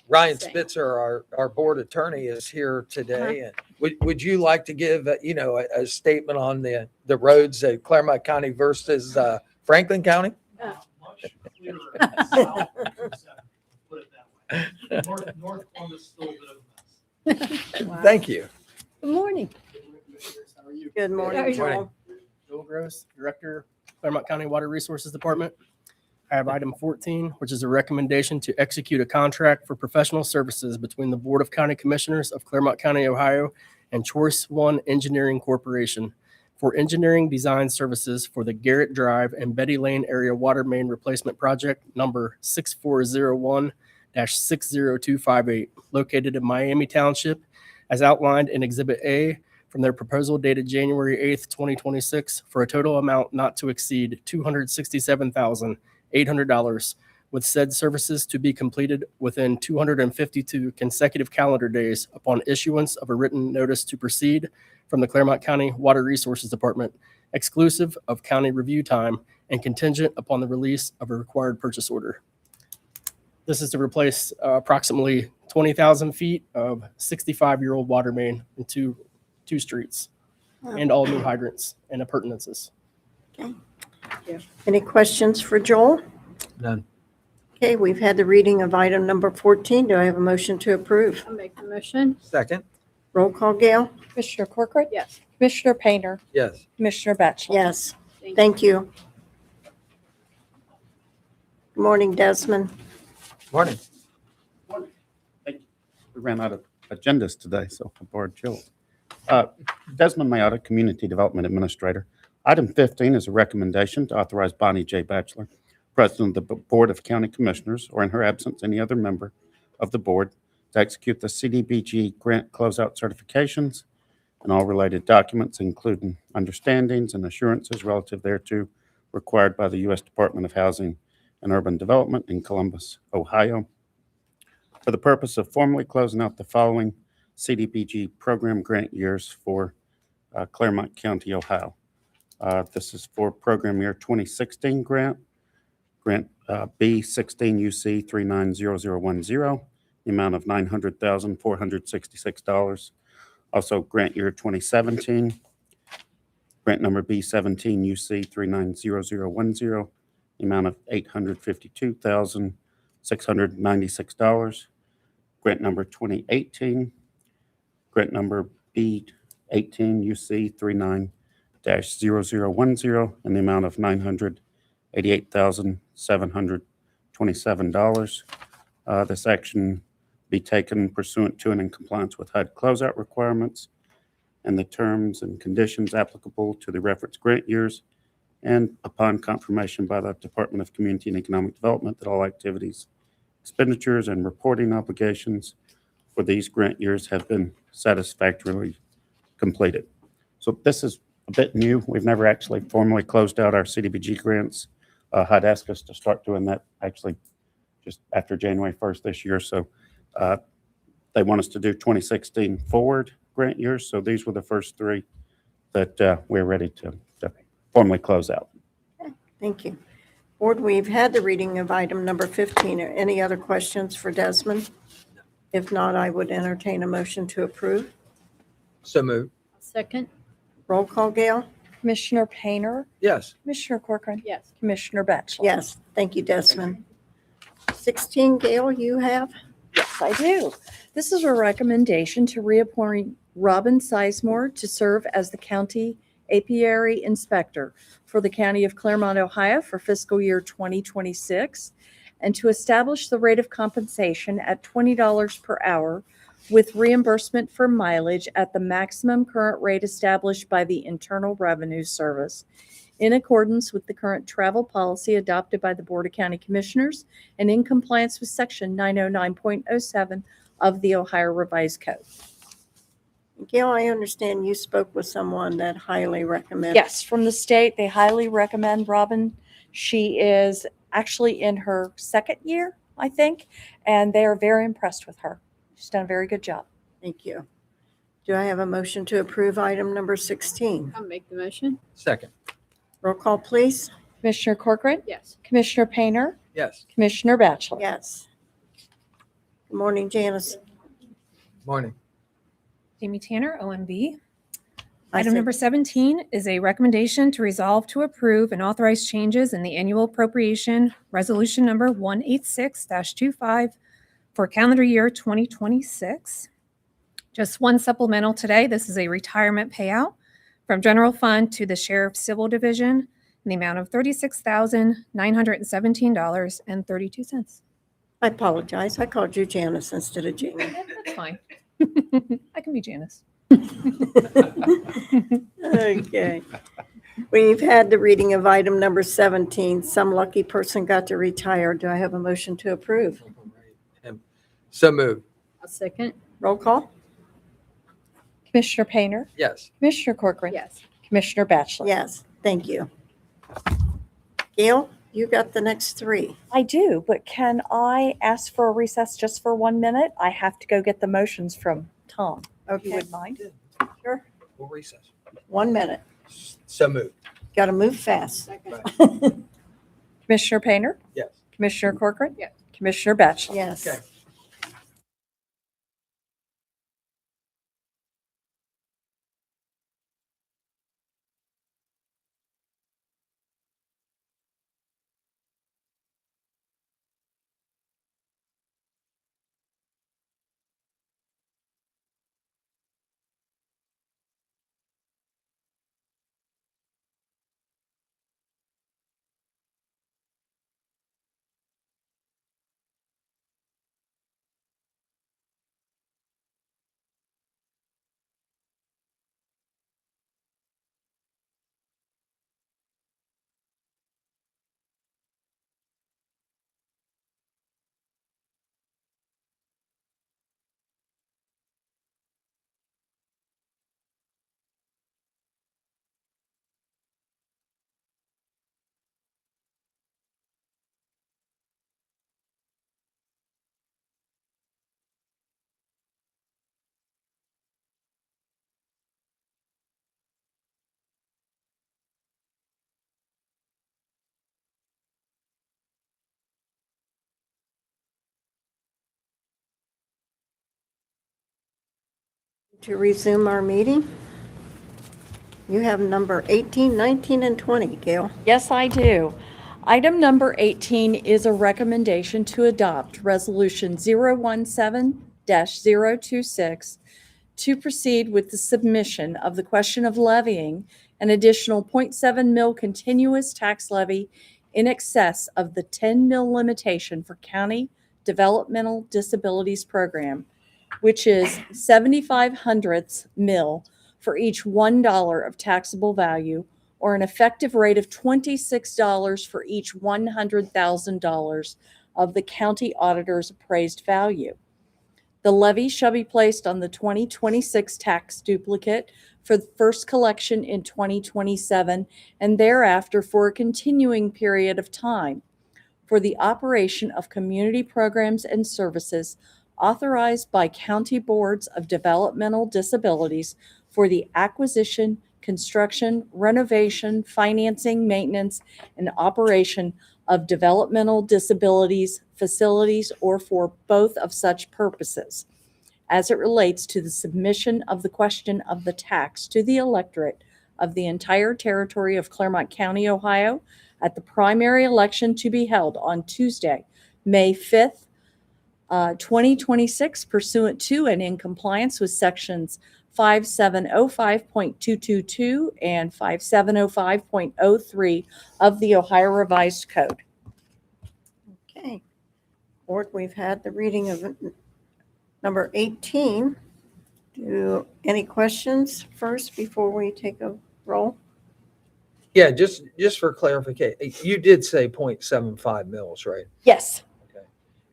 Ryan Same. Spitzer, our board attorney, is here today. And would you like to give, a statement on the roads at Clermont County versus Franklin County? North Columbus is still a bit of a mess. Thank you. Good morning. How are you? Good morning, Morning. Joel. Joel Gross, Director, Clermont County Water Resources Department. I have item 14, which is a recommendation to execute a contract for professional services between the Board of County Commissioners of Clermont County, Ohio, and Choice One Engineering Corporation for engineering design services for the Garrett Drive and Betty Lane area water main replacement project number 6401-60258, located in Miami Township, as outlined in Exhibit A from their proposal dated January 8th, 2026, for a total amount not to exceed $267,800, with said services to be completed within 252 consecutive calendar days upon issuance of a written notice to proceed from the Clermont County Water Resources Department, exclusive of county review time and contingent upon the release of a required purchase order. This is to replace approximately 20,000 feet of 65-year-old water main in two streets, and all new hydrants and appurtenances. Okay. Any questions for Joel? None. Okay, we've had the reading of item number 14. Do I have a motion to approve? I'll make the motion. Second? Roll call, Gail? Commissioner Corcoran, Yes. Commissioner Painter, Yes. Commissioner Batchelor. Yes. Thank you. Good morning, Desmond. Morning. We ran out of agendas today, so I borrowed Joel's. Desmond Mayotta, Community Development Administrator. Item 15 is a recommendation to authorize Bonnie J. Batchelor, President of the Board of County Commissioners, or in her absence, any other member of the board, to execute the CDBG grant closeout certifications and all related documents, including understandings and assurances relative thereto, required by the U.S. Department of Housing and Urban Development in Columbus, Ohio, for the purpose of formally closing out the following CDBG program grant years for Clermont County, Ohio. This is for program year 2016 grant B16UC 390010, the amount of $900,466. Also grant year 2017, grant number B17UC 390010, the amount of $852,696. Grant number 2018, grant number B18UC 39-0010, in the amount of $988,727. This action be taken pursuant to and in compliance with HUD closeout requirements and the terms and conditions applicable to the reference grant years, and upon confirmation by the Department of Community and Economic Development that all activities, expenditures, and reporting obligations for these grant years have been satisfactorily completed. So this is a bit new. We've never actually formally closed out our CDBG grants. HUD asked us to start doing that actually just after January 1st this year. So they want us to do 2016 forward grant years. So these were the first three that we're ready to formally close out. Thank you. Board, we've had the reading of item number 15. Any other questions for Desmond? If not, I would entertain a motion to approve. So moved. Second. Roll call, Gail? Commissioner Painter, Yes. Commissioner Corcoran, Yes. Commissioner Batchelor. Yes. Thank you, Desmond. 16, Gail, you have? Yes, I do. This is a recommendation to reappoint Robin Sizemore to serve as the county apiary inspector for the county of Clermont, Ohio for fiscal year 2026, and to establish the rate of compensation at $20 per hour with reimbursement for mileage at the maximum current rate established by the Internal Revenue Service, in accordance with the current travel policy adopted by the Board of County Commissioners and in compliance with Section 909.07 of the Ohio Revised Code. Gail, I understand you spoke with someone that highly recommended. Yes, from the state, they highly recommend Robin. She is actually in her second year, I think, and they are very impressed with her. She's done a very good job. Thank you. Do I have a motion to approve item number 16? I'll make the motion. Second. Roll call, please. Commissioner Corcoran? Yes. Commissioner Painter? Yes. Commissioner Batchelor? Yes. Good morning, Janice. Morning. Jamie Tanner, OMB. I Item said- number 17 is a recommendation to resolve to approve and authorize changes in the annual appropriation resolution number 186-25 for calendar year 2026. Just one supplemental today. This is a retirement payout from general fund to the Sheriff's Civil Division in the amount of $36,917.32. I apologize. I called you Janice instead of Jamie. That's fine. I can be Janice. Okay. We've had the reading of item number 17. Some lucky person got to retire. Do I have a motion to approve? So moved. A second. Roll call? Commissioner Painter? Yes. Commissioner Corcoran? Yes. Commissioner Batchelor? Yes, thank you. Gail, you got the next three. I do, but can I ask for a recess just for 1 minute? I have to go get the motions from Tom. If you Okay. would mind? Sure. We'll recess. 1 minute. So moved. Got to move fast. Commissioner Painter? Yes. Commissioner Corcoran? Yes. Commissioner Batchelor? Yes. Okay. To resume our meeting, you have number 18, 19, and 20, Gail. Yes, I do. Item number 18 is a recommendation to adopt Resolution 017-026 to proceed with the submission of the question of levying an additional 0.7 mil continuous tax levy in excess of the 10 mil limitation for County Developmental Disabilities Program, which is 75 hundredths mil for each $1 of taxable value, or an effective rate of $26 for each $100,000 of the county auditor's appraised value. The levy shall be placed on the 2026 tax duplicate for the first collection in 2027 and thereafter for a continuing period of time for the operation of community programs and services authorized by county boards of developmental disabilities for the acquisition, construction, renovation, financing, maintenance, and operation of developmental disabilities facilities or for both of such purposes, as it relates to the submission of the question of the tax to the electorate of the entire territory of Clermont County, Ohio, at the primary election to be held on Tuesday, May 5th, 2026, pursuant to and in compliance with sections 5705.222 and 5705.03 of the Ohio Revised Code. Okay. Board, we've had the reading of number 18. Any questions first before we take a roll? Yeah, just for clarification, you did say 0.75 mils, right? Yes.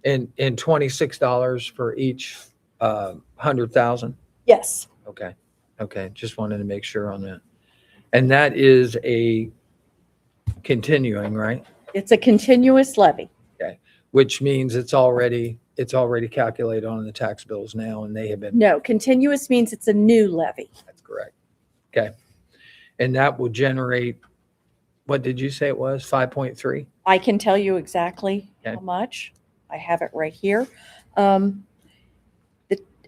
And $26 for each 100,000? Yes. Okay. Okay. Just wanted to make sure on that. And that is a continuing, right? It's a continuous levy. Okay. Which means it's already calculated on the tax bills now, and they have been. No, continuous means it's a new levy. That's correct. Okay. And that will generate, what did you say it was? 5.3? I can tell you exactly Okay. how much. I have it right here.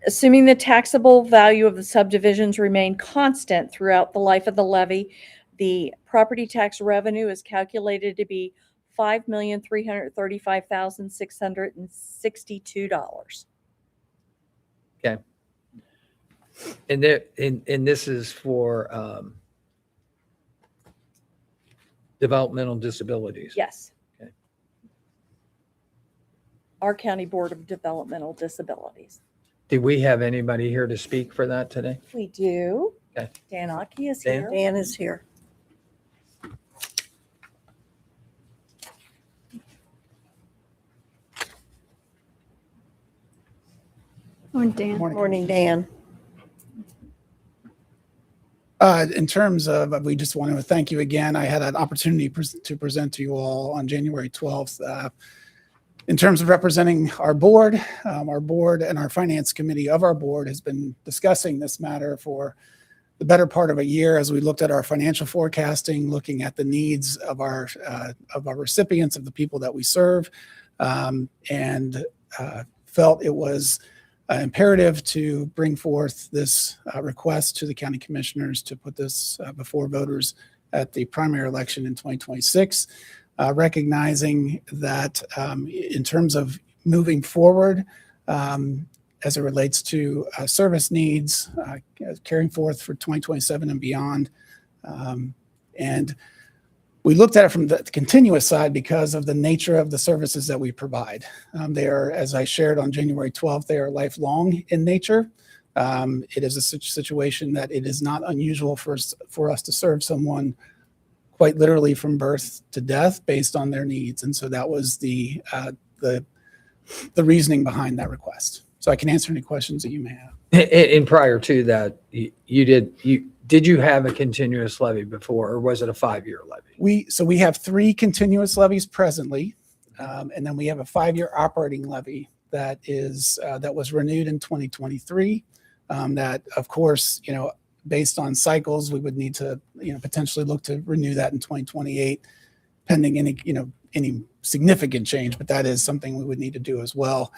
Assuming the taxable value of the subdivisions remain constant throughout the life of the levy, the property tax revenue is calculated to be $5,335,662. Okay. And this is for developmental disabilities. Yes. Okay. Our County Board of Developmental Disabilities. Do we have anybody here to speak for that today? We do. Okay. Dan Aki is Dan? here. Dan is here. Morning, Dan. Morning, Dan. In terms of, we just want to thank you again. I had an opportunity to present to you all on January 12th. In terms of representing our board and our finance committee of our board has been discussing this matter for the better part of a year as we looked at our financial forecasting, looking at the needs of our recipients, of the people that we serve, and felt it was imperative to bring forth this request to the county commissioners to put this before voters at the primary election in 2026, recognizing that in terms of moving forward as it relates to service needs, carrying forth for 2027 and beyond. And we looked at it from the continuous side because of the nature of the services that we provide. They are, as I shared on January 12th, they are lifelong in nature. It is a situation that it is not unusual for us to serve someone quite literally from birth to death based on their needs. And so that was the reasoning behind that request. So I can answer any questions that you may have. And prior to that, did you have a continuous levy before, or was it a 5-year levy? We have 3 continuous levies presently, and then we have a 5-year operating levy that was renewed in 2023. That, of course, based on cycles, we would need to potentially look to renew that in 2028, pending any significant change. But that is something we would need to do as well.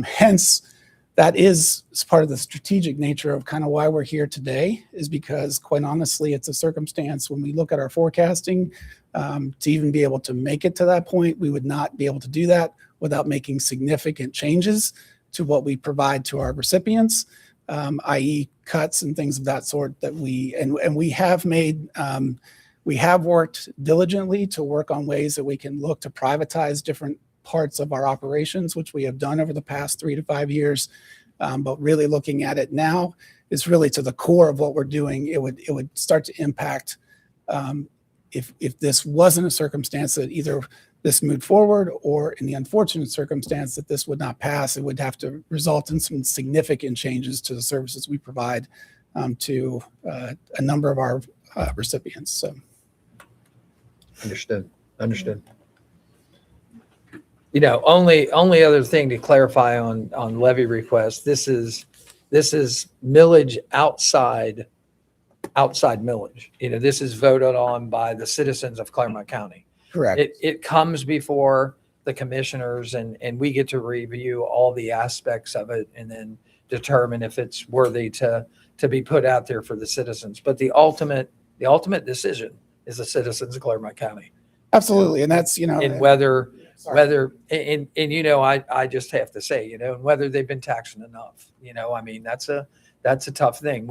Hence, that is part of the strategic nature of kind of why we're here today, is because, quite honestly, it's a circumstance when we look at our forecasting, to even be able to make it to that point, we would not be able to do that without making significant changes to what we provide to our recipients, i.e. cuts and things of that sort that we have made. We have worked diligently to work on ways that we can look to privatize different parts of our operations, which we have done over the past 3 to 5 years. But really looking at it now is really to the core of what we're doing. It would start to impact if this wasn't a circumstance that either this moved forward, or in the unfortunate circumstance that this would not pass, it would have to result in some significant changes to the services we provide to a number of our recipients. So, Understood. Only other thing to clarify on levy requests. This is millage outside millage. This is voted on by the citizens of Clermont County. Correct. It comes before the commissioners, and we get to review all the aspects of it and then determine if it's worthy to be put out there for the citizens. But the ultimate decision is the citizens of Clermont County. Absolutely. And that's, and whether I just have to say, whether they've been taxing enough, that's a tough thing.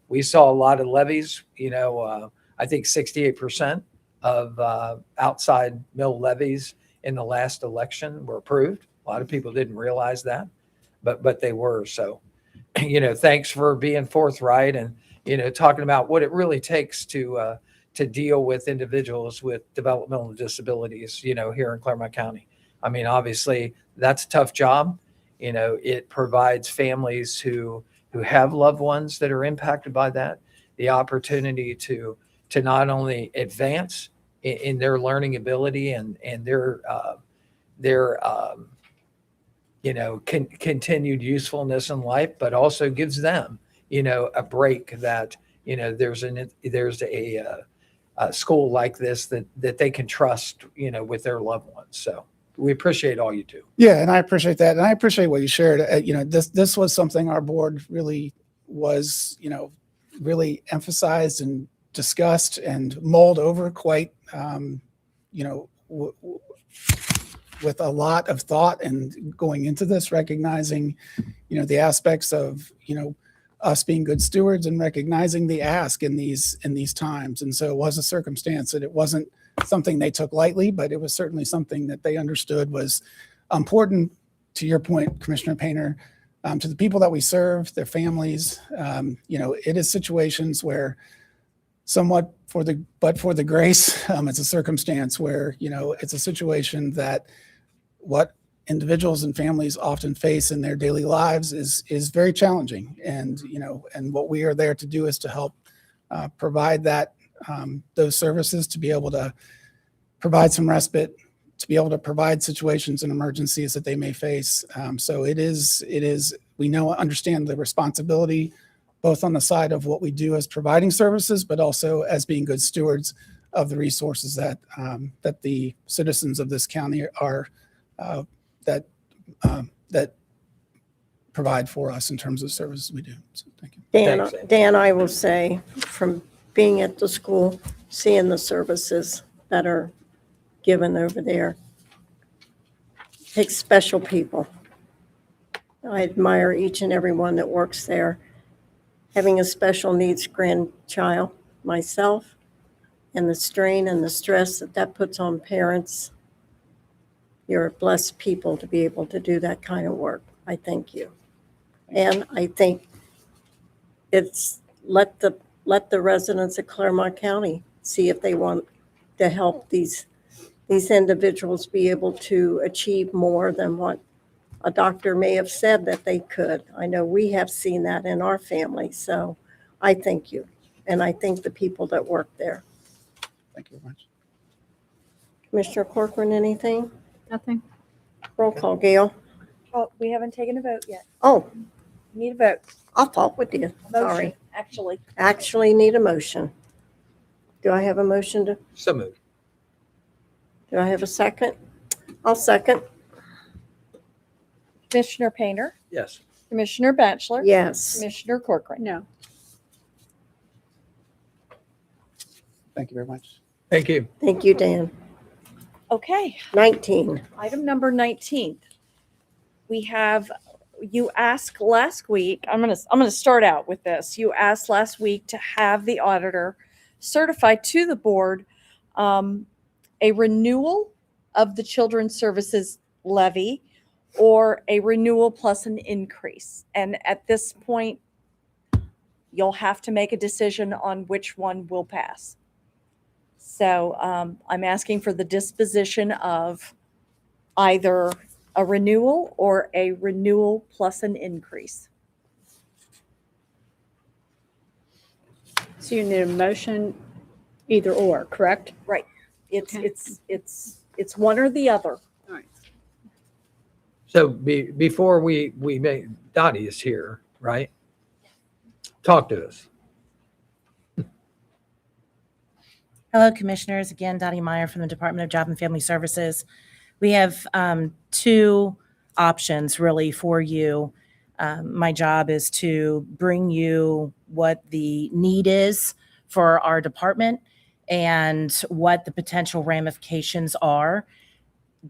We saw a lot of levies, I think 68% of outside mill levies in the last election were approved. A lot of people didn't realize that, but they were. So, thanks for being forthright and, talking about what it really takes to deal with individuals with developmental disabilities, here in Clermont County. I mean, obviously that's a tough job. It provides families who who have loved ones that are impacted by that, the opportunity to not only advance in their learning ability and their continued usefulness in life, but also gives them, a break that, there's a school like this that they can trust, with their loved ones. So we appreciate all you do. Yeah, and I appreciate that. And I appreciate what you shared. This was something our board really was, really emphasized and discussed and mulled over quite, with a lot of thought and going into this, recognizing, the aspects of, us being good stewards and recognizing the ask in these times. And so it was a circumstance that it wasn't something they took lightly, but it was certainly something that they understood was important, to your point, Commissioner Painter, to the people that we serve, their families. It is situations where somewhat for the grace, it's a circumstance where, it's a situation that what individuals and families often face in their daily lives is very challenging. And, and what we are there to do is to help provide those services, to be able to provide some respite, to be able to provide situations and emergencies that they may face. So it is, we understand the responsibility, both on the side of what we do as providing services, but also as being good stewards of the resources that the citizens of this county are, that provide for us in terms of services we do. So thank you. Dan, I will say, from being at the school, seeing the services that are given over there, takes special people. I admire each and every one that works there. Having a special needs grandchild myself, and the strain and the stress that puts on parents, you're blessed people to be able to do that kind of work. I thank you. And I think it's let the residents of Clermont County see if they want to help these individuals be able to achieve more than what a doctor may have said that they could. I know we have seen that in our family. So I thank you. And I thank the people that work there. Thank you very much. Commissioner Corcoran, anything? Nothing. Roll call, Gail. Oh, we haven't taken a vote yet. Oh, Need a vote. I thought we did. Sorry. Motion, actually. Actually need a motion. Do I have a motion to, So moved. do I have a second? I'll second. Commissioner Painter, Yes. Commissioner Batchelor. Yes. Commissioner Corcoran. No. Thank you very much. Thank you. Thank you, Dan. Okay, 19. item number 19. We have, you asked last week, I'm gonna start out with this. You asked last week to have the auditor certify to the board a renewal of the Children's Services levy or a renewal plus an increase. And at this point, you'll have to make a decision on which one will pass. So I'm asking for the disposition of either a renewal or a renewal plus an increase. So you need a motion either or, correct? Right. It's Okay. it's one or the other. All right. So before we make, Dottie is here, right? Talk to us. Hello, Commissioners. Again, Dottie Meyer from the Department of Job and Family Services. We have two options really for you. My job is to bring you what the need is for our department and what the potential ramifications are,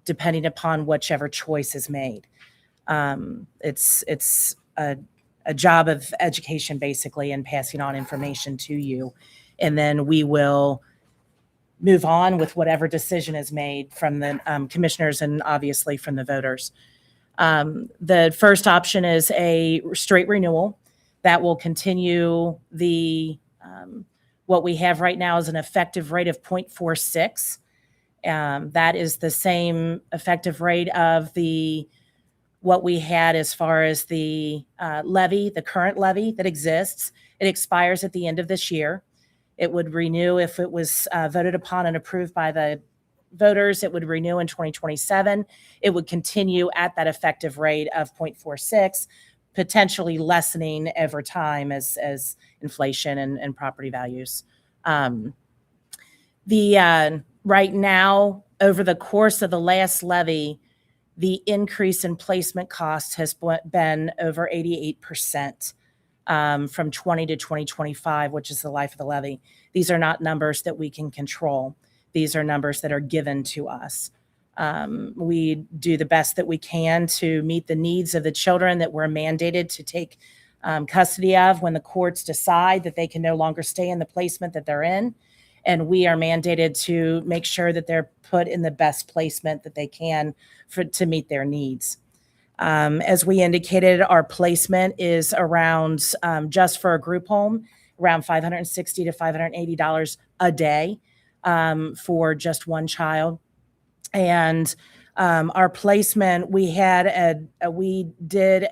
depending upon whichever choice is made. It's a job of education, basically, and passing on information to you. And then we will move on with whatever decision is made from the commissioners and obviously from the voters. The first option is a straight renewal that will continue the what we have right now is an effective rate of 0.46. That is the same effective rate of the what we had as far as the levy, the current levy that exists. It expires at the end of this year. It would renew if it was voted upon and approved by the voters. It would renew in 2027. It would continue at that effective rate of 0.46, potentially lessening over time as inflation and property values. Right now, over the course of the last levy, the increase in placement costs has been over 88% from 20 to 2025, which is the life of the levy. These are not numbers that we can control. These are numbers that are given to us. We do the best that we can to meet the needs of the children that we're mandated to take custody of when the courts decide that they can no longer stay in the placement that they're in. And we are mandated to make sure that they're put in the best placement that they can to meet their needs. As we indicated, our placement is around, just for a group home, around $560 to $580 a day for just one child. And our placement, when we did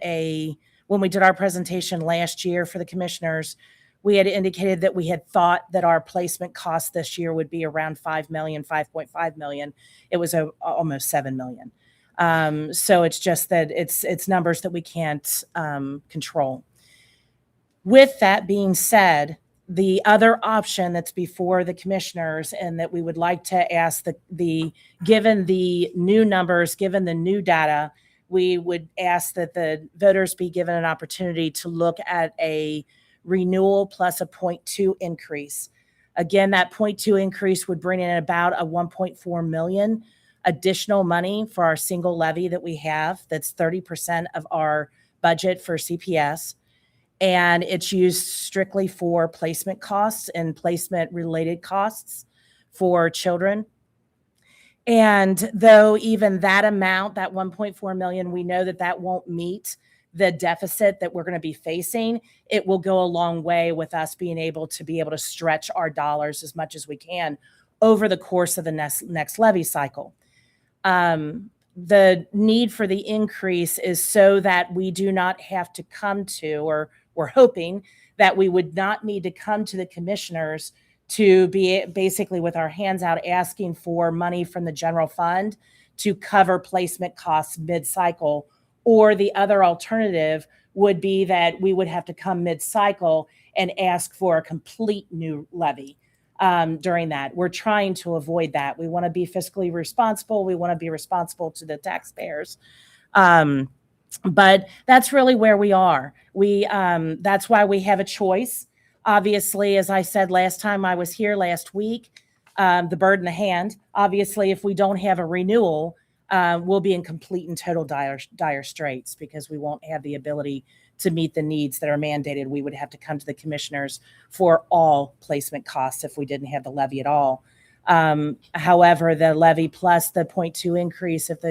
our presentation last year for the commissioners, we had indicated that we had thought that our placement cost this year would be around $5.5 million. It was almost $7 million. So it's just that it's numbers that we can't control. With that being said, the other option that's before the commissioners and that we would like to ask given the new numbers, given the new data, we would ask that the voters be given an opportunity to look at a renewal plus a 0.2 increase. Again, that 0.2 increase would bring in about a 1.4 million additional money for our single levy that we have. That's 30% of our budget for CPS. And it's used strictly for placement costs and placement related costs for children. And though even that amount, that 1.4 million, we know that that won't meet the deficit that we're going to be facing, it will go a long way with us being able to stretch our dollars as much as we can over the course of the next levy cycle. The need for the increase is so that we do not have to come to, or we're hoping that we would not need to come to the commissioners to be basically with our hands out asking for money from the general fund to cover placement costs mid-cycle. Or the other alternative would be that we would have to come mid-cycle and ask for a complete new levy during that. We're trying to avoid that. We want to be fiscally responsible. We want to be responsible to the taxpayers. But that's really where we are. That's why we have a choice. Obviously, as I said last time I was here last week, the bird in the hand. Obviously, if we don't have a renewal, we'll be in complete and total dire straits because we won't have the ability to meet the needs that are mandated. We would have to come to the commissioners for all placement costs if we didn't have the levy at all. However, the levy plus the 0.2 increase, if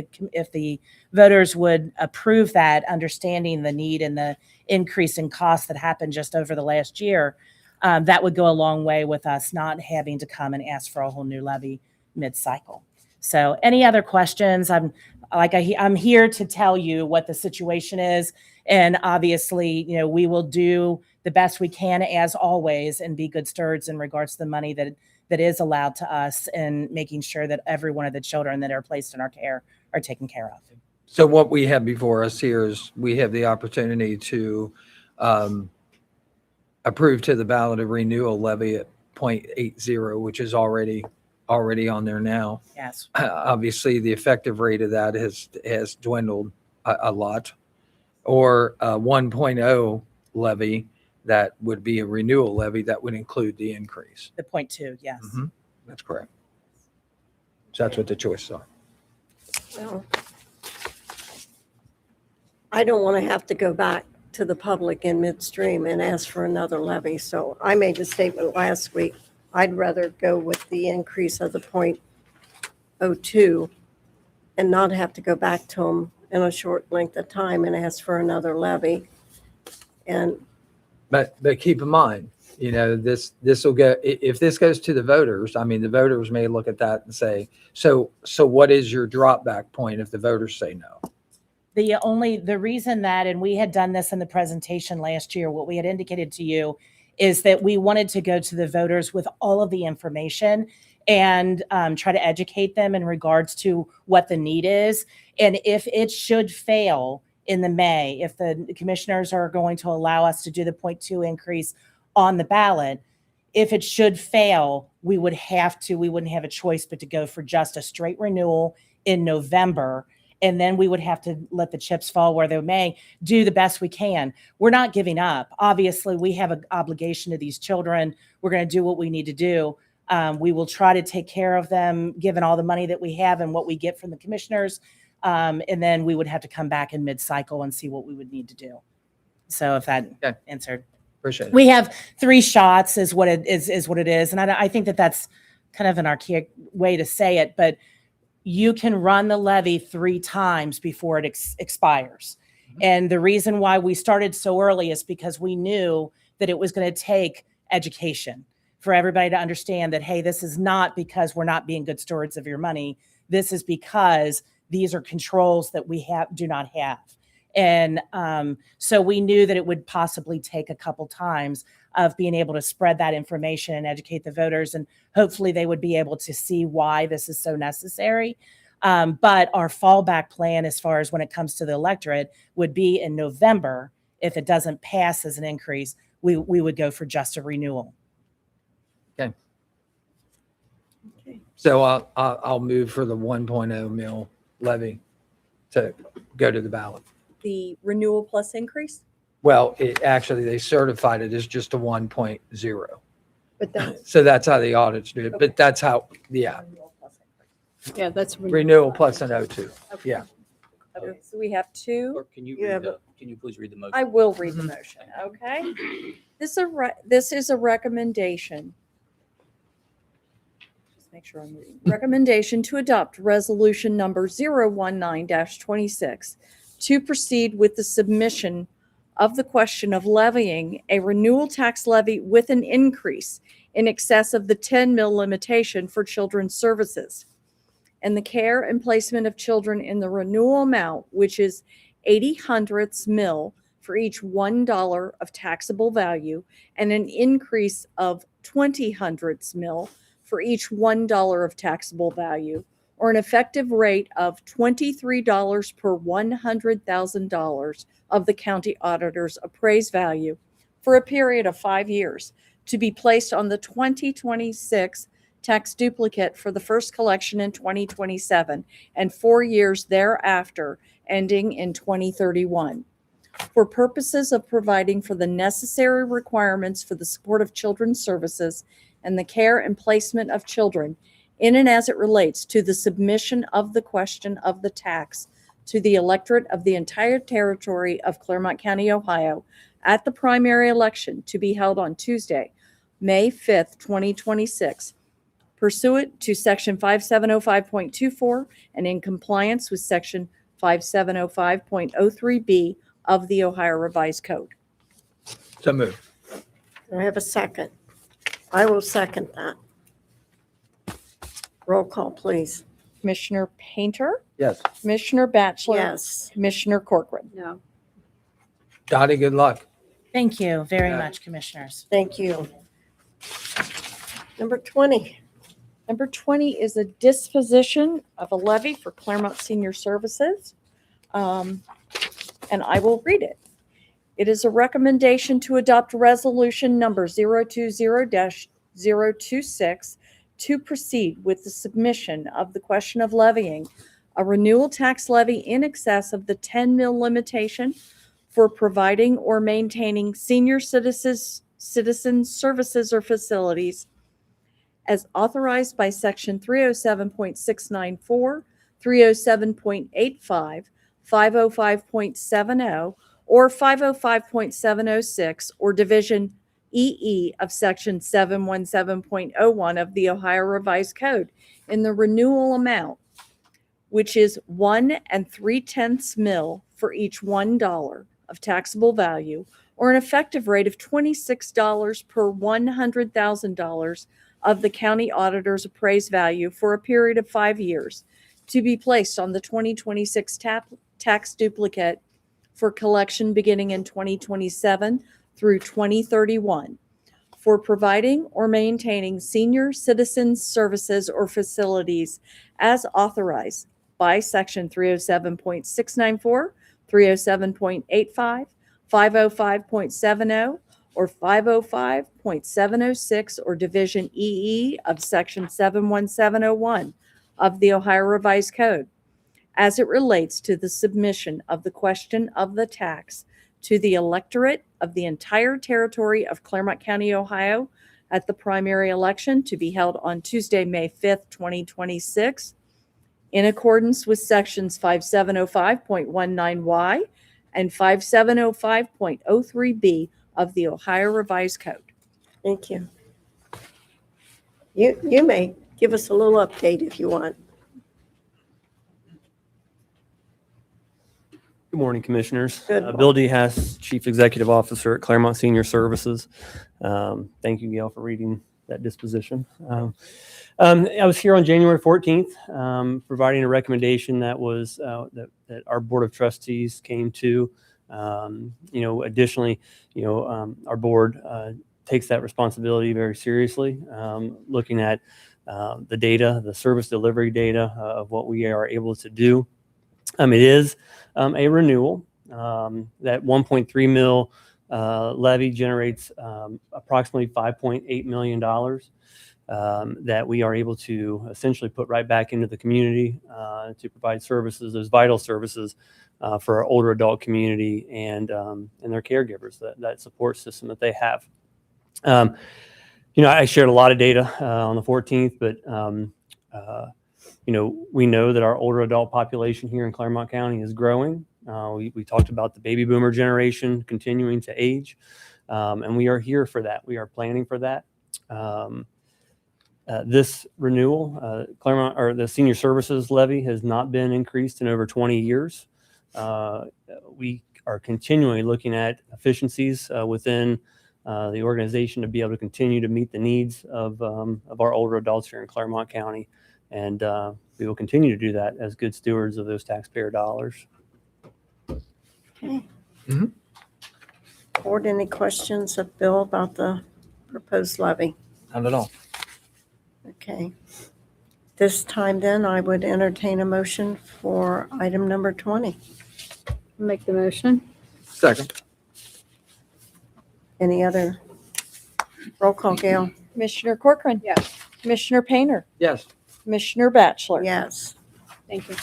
the voters would approve that, understanding the need and the increase in costs that happened just over the last year, that would go a long way with us not having to come and ask for a whole new levy mid-cycle. So any other questions? I'm here to tell you what the situation is. And obviously, we will do the best we can as always and be good stewards in regards to the money that is allowed to us and making sure that every one of the children that are placed in our care are taken care of. So what we have before us here is we have the opportunity to approve to the ballot a renewal levy at 0.80, which is already on there now. Yes. Obviously, the effective rate of that has dwindled a lot. Or 1.0 levy that would be a renewal levy that would include the increase. The 0.2, yes. Mm-hmm. That's correct. So that's what the choices are. Well, I don't want to have to go back to the public in midstream and ask for another levy. So I made the statement last week. I'd rather go with the increase of the 0.02 and not have to go back to them in a short length of time and ask for another levy. But keep in mind, this will go, if this goes to the voters, the voters may look at that and say, so what is your drop back point if the voters say no? The reason that, and we had done this in the presentation last year, what we had indicated to you is that we wanted to go to the voters with all of the information and try to educate them in regards to what the need is. And if it should fail in the May, if the commissioners are going to allow us to do the 0.2 increase on the ballot, if it should fail, we wouldn't have a choice but to go for just a straight renewal in November. And then we would have to let the chips fall where they may, do the best we can. We're not giving up. Obviously, we have an obligation to these children. We're going to do what we need to do. We will try to take care of them, given all the money that we have and what we get from the commissioners. And then we would have to come back in mid-cycle and see what we would need to do. So if that answered. Appreciate it. We have 3 shots is what it is. And I think that that's kind of an archaic way to say it, but you can run the levy 3 times before it expires. And the reason why we started so early is because we knew that it was going to take education for everybody to understand that, hey, this is not because we're not being good stewards of your money. This is because these are controls that we do not have. And so we knew that it would possibly take a couple times of being able to spread that information and educate the voters. And hopefully they would be able to see why this is so necessary. But our fallback plan, as far as when it comes to the electorate, would be in November. If it doesn't pass as an increase, we would go for just a renewal. Okay. So I'll move for the 1.0 mil levy to go to the ballot. The renewal plus increase? Well, actually, they certified it as just a 1.0. But that's, So that's how the audits do it. But that's how, yeah, yeah, that's. renewal plus an O2. Yeah. Okay, so we have 2. Or can you You have can you please read the motion? I will read the motion, okay? This is a recommendation. Just make sure I'm reading. Recommendation to adopt resolution number 019-26 to proceed with the submission of the question of levying a renewal tax levy with an increase in excess of the 10 mil limitation for children's services and the care and placement of children in the renewal amount, which is 80 hundredths mil for each $1 of taxable value and an increase of 20 hundredths mil for each $1 of taxable value, or an effective rate of $23 per $100,000 of the county auditor's appraised value for a period of 5 years, to be placed on the 2026 tax duplicate for the first collection in 2027 and 4 years thereafter, ending in 2031. For purposes of providing for the necessary requirements for the support of children's services and the care and placement of children in and as it relates to the submission of the question of the tax to the electorate of the entire territory of Clermont County, Ohio, at the primary election to be held on Tuesday, May 5th, 2026, pursuant to Section 5705.24 and in compliance with Section 5705.03B of the Ohio Revised Code. So move. Do I have a second? I will second that. Roll call, please. Commissioner Painter, Yes. Commissioner Batchelor, Yes. Commissioner Corcoran. No. Dottie, good luck. Thank you very Yeah. much, commissioners. Thank you. Number 20. Number 20 is a disposition of a levy for Clermont Senior Services. And I will read it. It is a recommendation to adopt resolution number 020-026 to proceed with the submission of the question of levying a renewal tax levy in excess of the 10 mil limitation for providing or maintaining senior citizens services or facilities as authorized by Section 307.694, 307.85, 505.70, or 505.706, or Division EE of Section 717.01 of the Ohio Revised Code in the renewal amount, which is 1 3/10 mil for each $1 of taxable value, or an effective rate of $26 per $100,000 of the county auditor's appraised value for a period of 5 years, to be placed on the 2026 tax duplicate for collection beginning in 2027 through 2031 for providing or maintaining senior citizen services or facilities as authorized by Section 307.694, 307.85, 505.70, or 505.706, or Division EE of Section 71701 of the Ohio Revised Code, as it relates to the submission of the question of the tax to the electorate of the entire territory of Clermont County, Ohio, at the primary election to be held on Tuesday, May 5th, 2026, in accordance with Sections 5705.19Y and 5705.03B of the Ohio Revised Code. Thank you. You may give us a little update if you want. Good morning, Commissioners. Good Bill DeHaas, Chief Executive Officer at Clermont Senior Services. Thank you, Gail, for reading that disposition. I was here on January 14th, providing a recommendation that was that our Board of Trustees came to. Additionally, our board takes that responsibility very seriously, looking at the data, the service delivery data of what we are able to do. It is a renewal. That 1.3 mil levy generates approximately $5.8 million that we are able to essentially put right back into the community to provide services, those vital services for our older adult community and their caregivers, that support system that they have. I shared a lot of data on the 14th, but we know that our older adult population here in Clermont County is growing. We talked about the baby boomer generation continuing to age, and we are here for that. We are planning for that. This renewal, Clermont, or the senior services levy, has not been increased in over 20 years. We are continually looking at efficiencies within the organization to be able to continue to meet the needs of our older adults here in Clermont County. And we will continue to do that as good stewards of those taxpayer dollars. Okay. Board, any questions of Bill about the proposed levy? Not at all. Okay. This time then, I would entertain a motion for item number 20. Make the motion. Second. Any other? Roll call, Gail. Commissioner Corcoran. Yes. Commissioner Painter. Yes. Commissioner Batchelor. Yes. Thank you.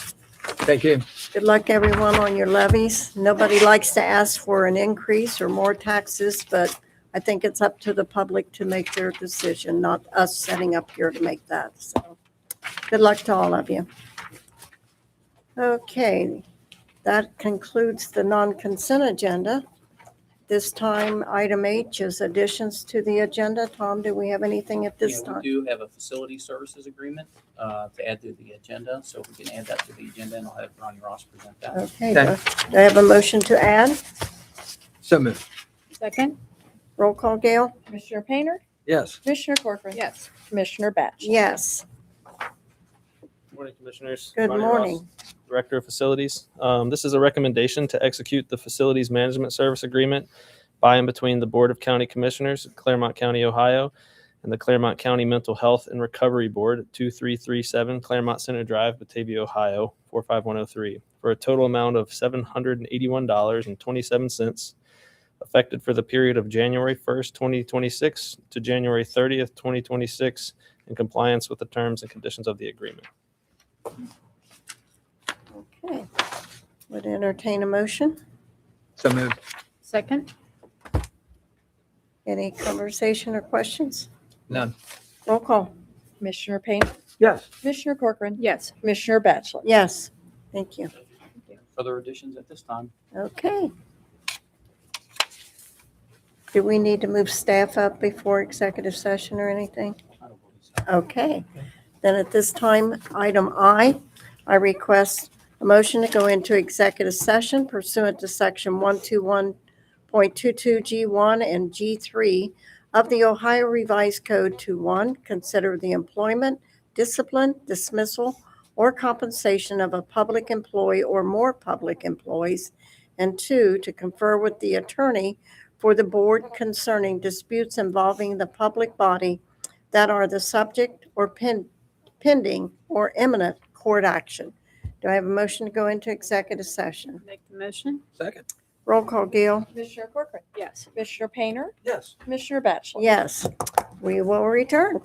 Thank you. Good luck, everyone, on your levies. Nobody likes to ask for an increase or more taxes, but I think it's up to the public to make their decision, not us setting up here to make that. So good luck to all of you. Okay, that concludes the non-consent agenda. This time, item H is additions to the agenda. Tom, do we have anything at this time? We do have a facility services agreement to add to the agenda, so we can add that to the agenda, and I'll have Ronnie Ross present that. Okay, do I have a motion to add? So moved. Second? Roll call, Gail? Commissioner Painter. Yes. Commissioner Corcoran. Yes. Commissioner Batchelor. Yes. Good morning, Commissioners. Good Ronnie morning. Ross, Director of Facilities. This is a recommendation to execute the Facilities Management Service Agreement by and between the Board of County Commissioners, Clermont County, Ohio, and the Clermont County Mental Health and Recovery Board at 2337 Claremont Center Drive, Batavia, Ohio, 45103, for a total amount of $781.27, effective for the period of January 1st, 2026 to January 30th, 2026, in compliance with the terms and conditions of the agreement. Okay. Would entertain a motion? So moved. Second? Any conversation or questions? None. Roll call. Commissioner Painter. Yes. Commissioner Corcoran. Yes. Commissioner Batchelor. Yes. Thank you. Further additions at this time? Okay. Do we need to move staff up before executive session or anything? Okay. Then at this time, item I request a motion to go into executive session pursuant to section 121.22 G1 and G3 of the Ohio Revised Code to 1, consider the employment, discipline, dismissal, or compensation of a public employee or more public employees. And 2, to confer with the attorney for the board concerning disputes involving the public body that are the subject or pending or imminent court action. Do I have a motion to go into executive session? Make the motion? Second. Roll call, Gail. Commissioner Corcoran. Yes. Commissioner Painter. Yes. Commissioner Batchelor. Yes, we will return.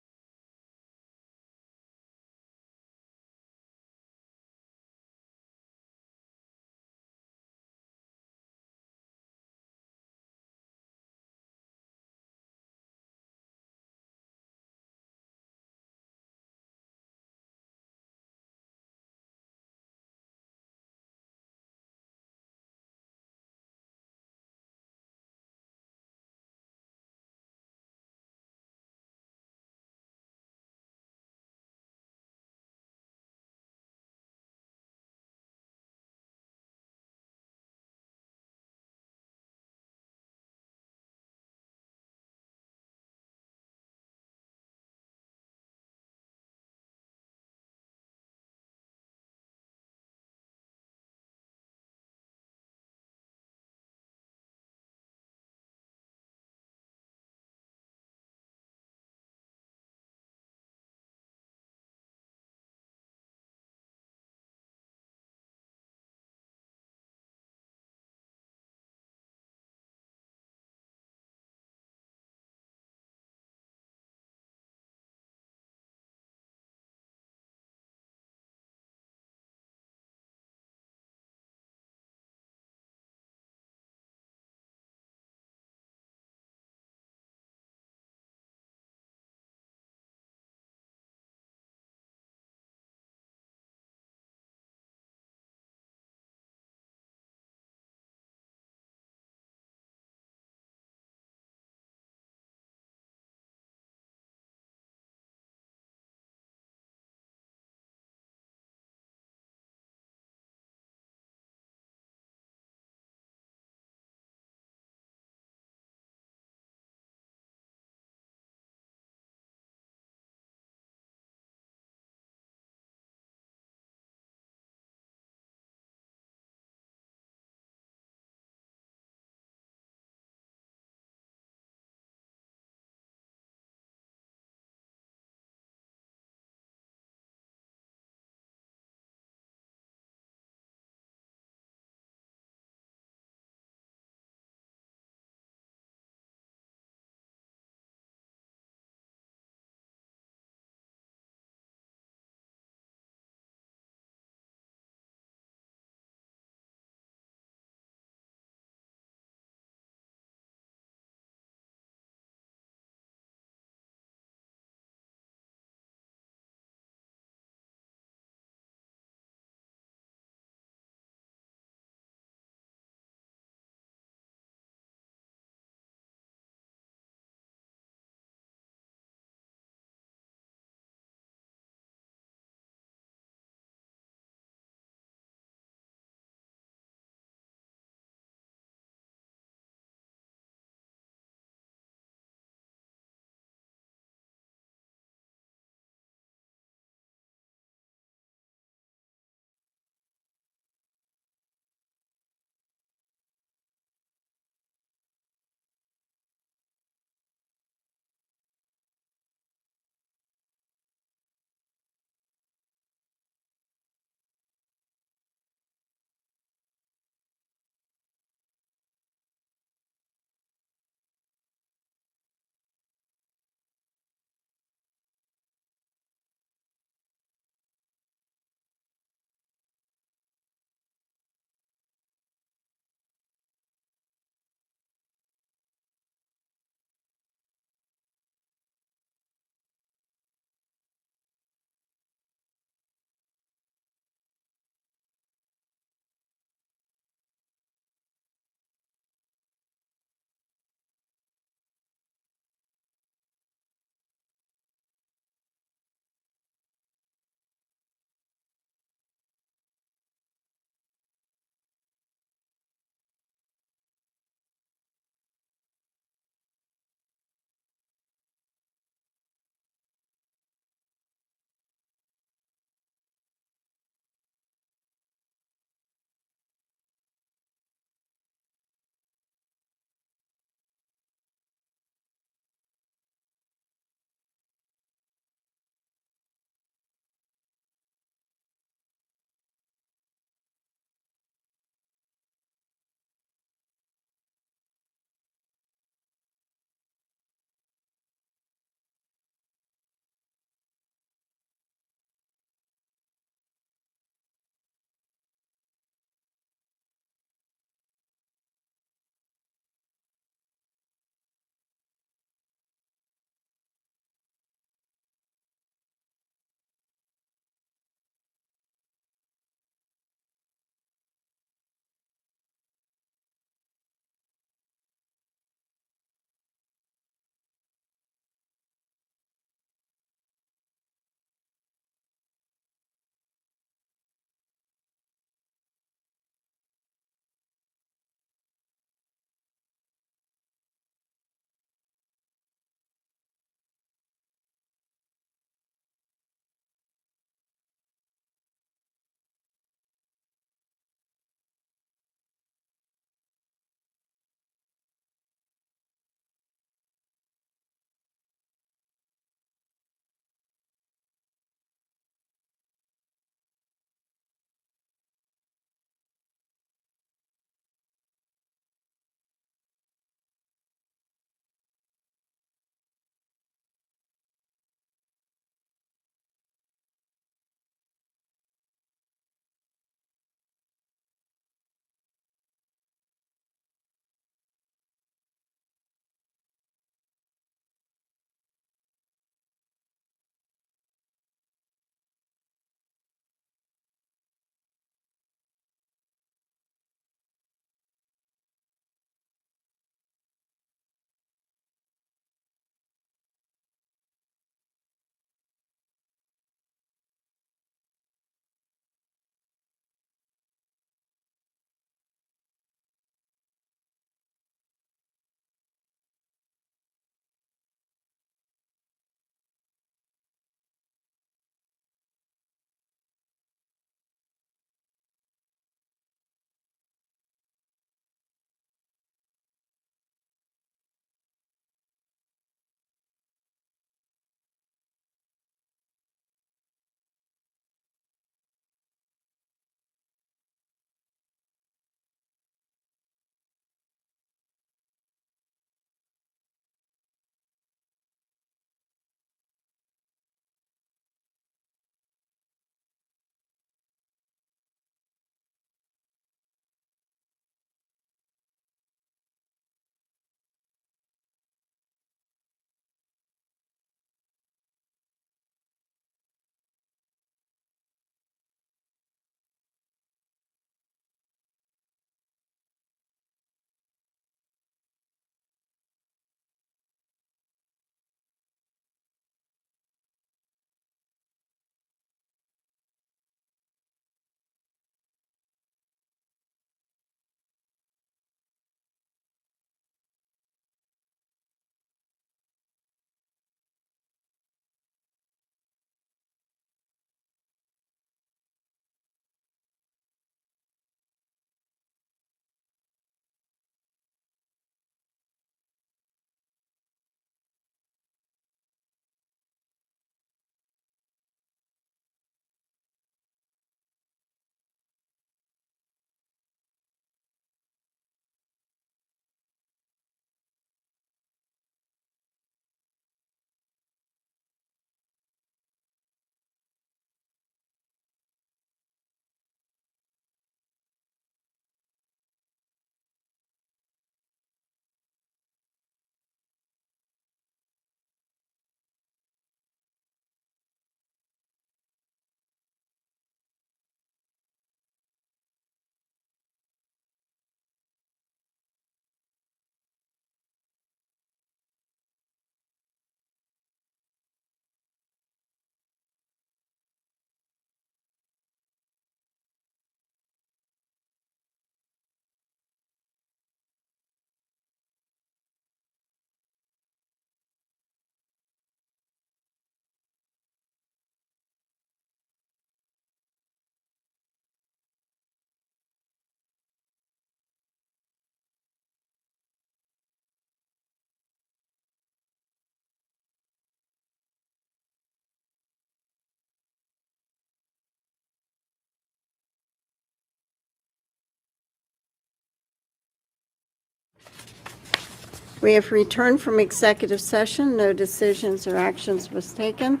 We have returned from executive session. No decisions or actions was taken.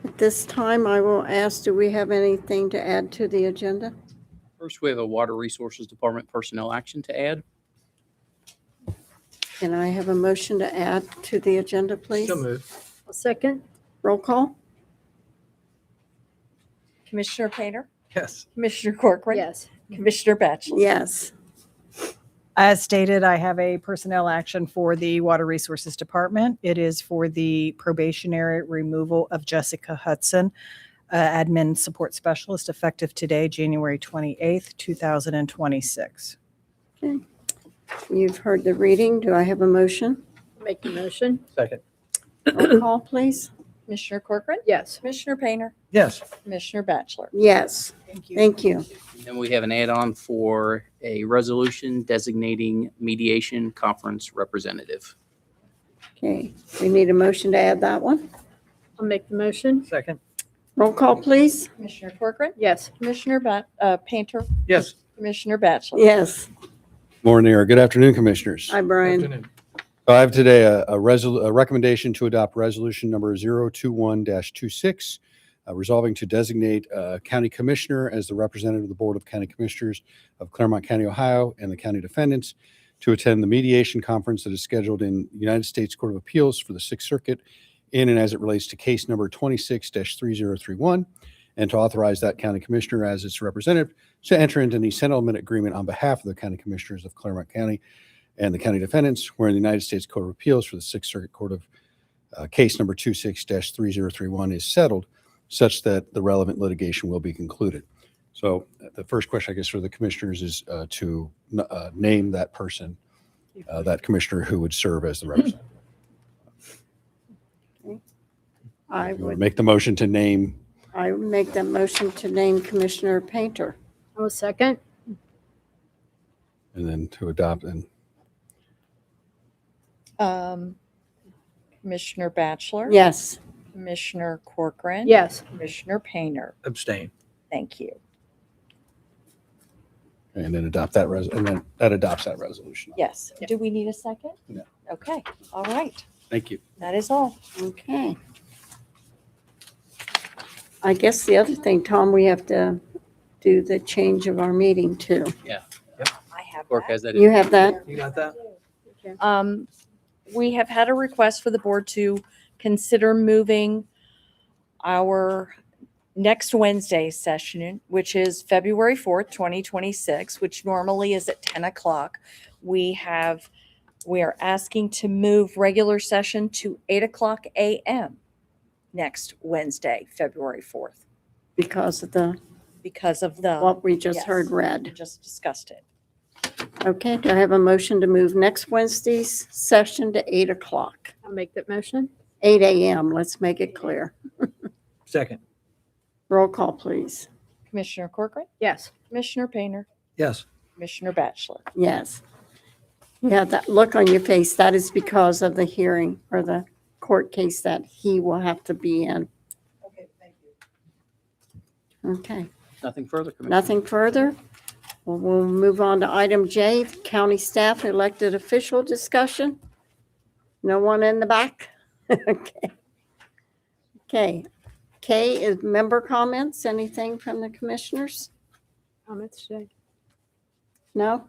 At this time, I will ask, do we have anything to add to the agenda? First, we have a Water Resources Department personnel action to add. Can I have a motion to add to the agenda, please? So moved. A second? Roll call? Commissioner Painter, Yes. Commissioner Corcoran. Yes. Commissioner Batchelor. Yes. As stated, I have a personnel action for the Water Resources Department. It is for the probationary removal of Jessica Hudson, Admin Support Specialist, effective today, January 28th, 2026. Okay. You've heard the reading. Do I have a motion? Make the motion? Second. Roll call, please. Commissioner Corcoran. Yes. Commissioner Painter, Yes. Commissioner Batchelor. Yes. Thank you. And we have an add-on for a resolution designating mediation conference representative. Okay, we need a motion to add that one. I'll make the motion. Second. Roll call, please. Commissioner Corcoran. Yes. Commissioner Painter, Yes. Commissioner Batchelor. Yes. Morning or good afternoon, Commissioners. Hi, Brian. Afternoon. So I have today a recommendation to adopt resolution number 021-26, resolving to designate a county commissioner as the representative of the Board of County Commissioners of Clermont County, Ohio, and the county defendants to attend the mediation conference that is scheduled in United States Court of Appeals for the Sixth Circuit in and as it relates to case number 26-3031, and to authorize that county commissioner as its representative to enter into any settlement agreement on behalf of the county commissioners of Clermont County and the county defendants, where in the United States Court of Appeals for the Sixth Circuit Court of case number 26-3031 is settled, such that the relevant litigation will be concluded. So the first question, I guess, for the commissioners is to name that person, that commissioner who would serve as the representative. I You want would, to make the motion to name, I would make that motion to name Commissioner Painter. I will second. and then to adopt, and Commissioner Batchelor. Yes. Commissioner Corcoran. Yes. Commissioner Painter. Abstain. Thank you. and then adopt that, and then that adopts that resolution. Yes. Do we need a second? No. Okay. All right. Thank you. That is all. Okay. I guess the other thing, Tom, we have to do the change of our meeting too. Yeah. I have Clerk has that. You have that? You got that? We have had a request for the board to consider moving our next Wednesday session, which is February 4th, 2026, which normally is at 10 o'clock. We are asking to move regular session to 8 o'clock a.m. next Wednesday, February 4th, Because of the, what we just yes, heard we read. just discussed it. Okay, do I have a motion to move next Wednesday's session to 8 o'clock? I'll make that motion. 8 a.m., let's make it clear. Second. Roll call, please. Commissioner Corcoran. Yes. Commissioner Painter. Yes. Commissioner Batchelor. Yes. You have that look on your face. That is because of the hearing or the court case that he will have to be in. Okay, thank you. Okay, Nothing further, Commissioner. nothing further? Well, we'll move on to item J, county staff elected official discussion. No one in the back? Okay. Okay. K is member comments. Anything from the commissioners? Comments today? No?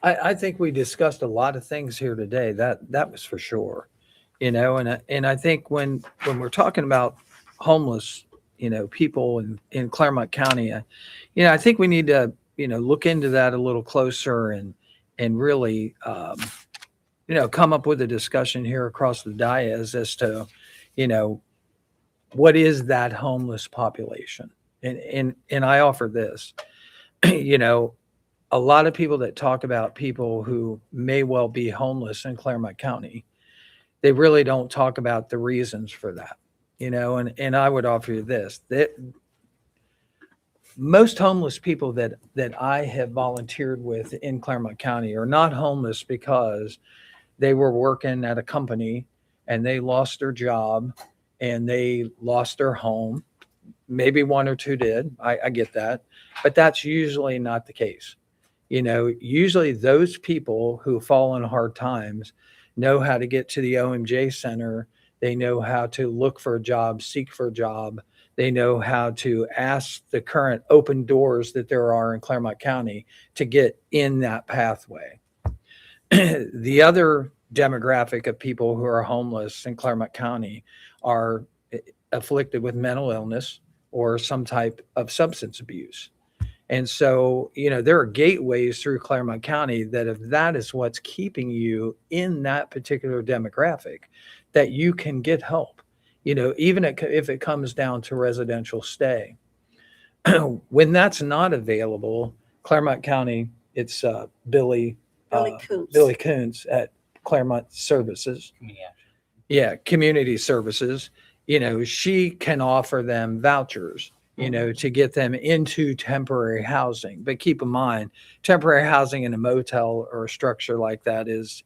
I think we discussed a lot of things here today. That was for sure. And I think when we're talking about homeless, people in Clermont County, I think we need to, look into that a little closer and really, come up with a discussion here across the dais as to, what is that homeless population? And I offer this, a lot of people that talk about people who may well be homeless in Clermont County, they really don't talk about the reasons for that, and I would offer you this, that most homeless people that I have volunteered with in Clermont County are not homeless because they were working at a company and they lost their job and they lost their home. Maybe one or two did. I get that, but that's usually not the case. Usually those people who fall in hard times know how to get to the OMJ Center. They know how to look for a job, seek for a job. They know how to ask the current open doors that there are in Clermont County to get in that pathway. The other demographic of people who are homeless in Clermont County are afflicted with mental illness or some type of substance abuse. And so, there are gateways through Clermont County that if that is what's keeping you in that particular demographic, that you can get help, even if it comes down to residential stay. When that's not available, Clermont County, it's Billy Coons at Clermont Services. Yeah, Community Services. She can offer them vouchers, to get them into temporary housing. But keep in mind, temporary housing in a motel or a structure like that is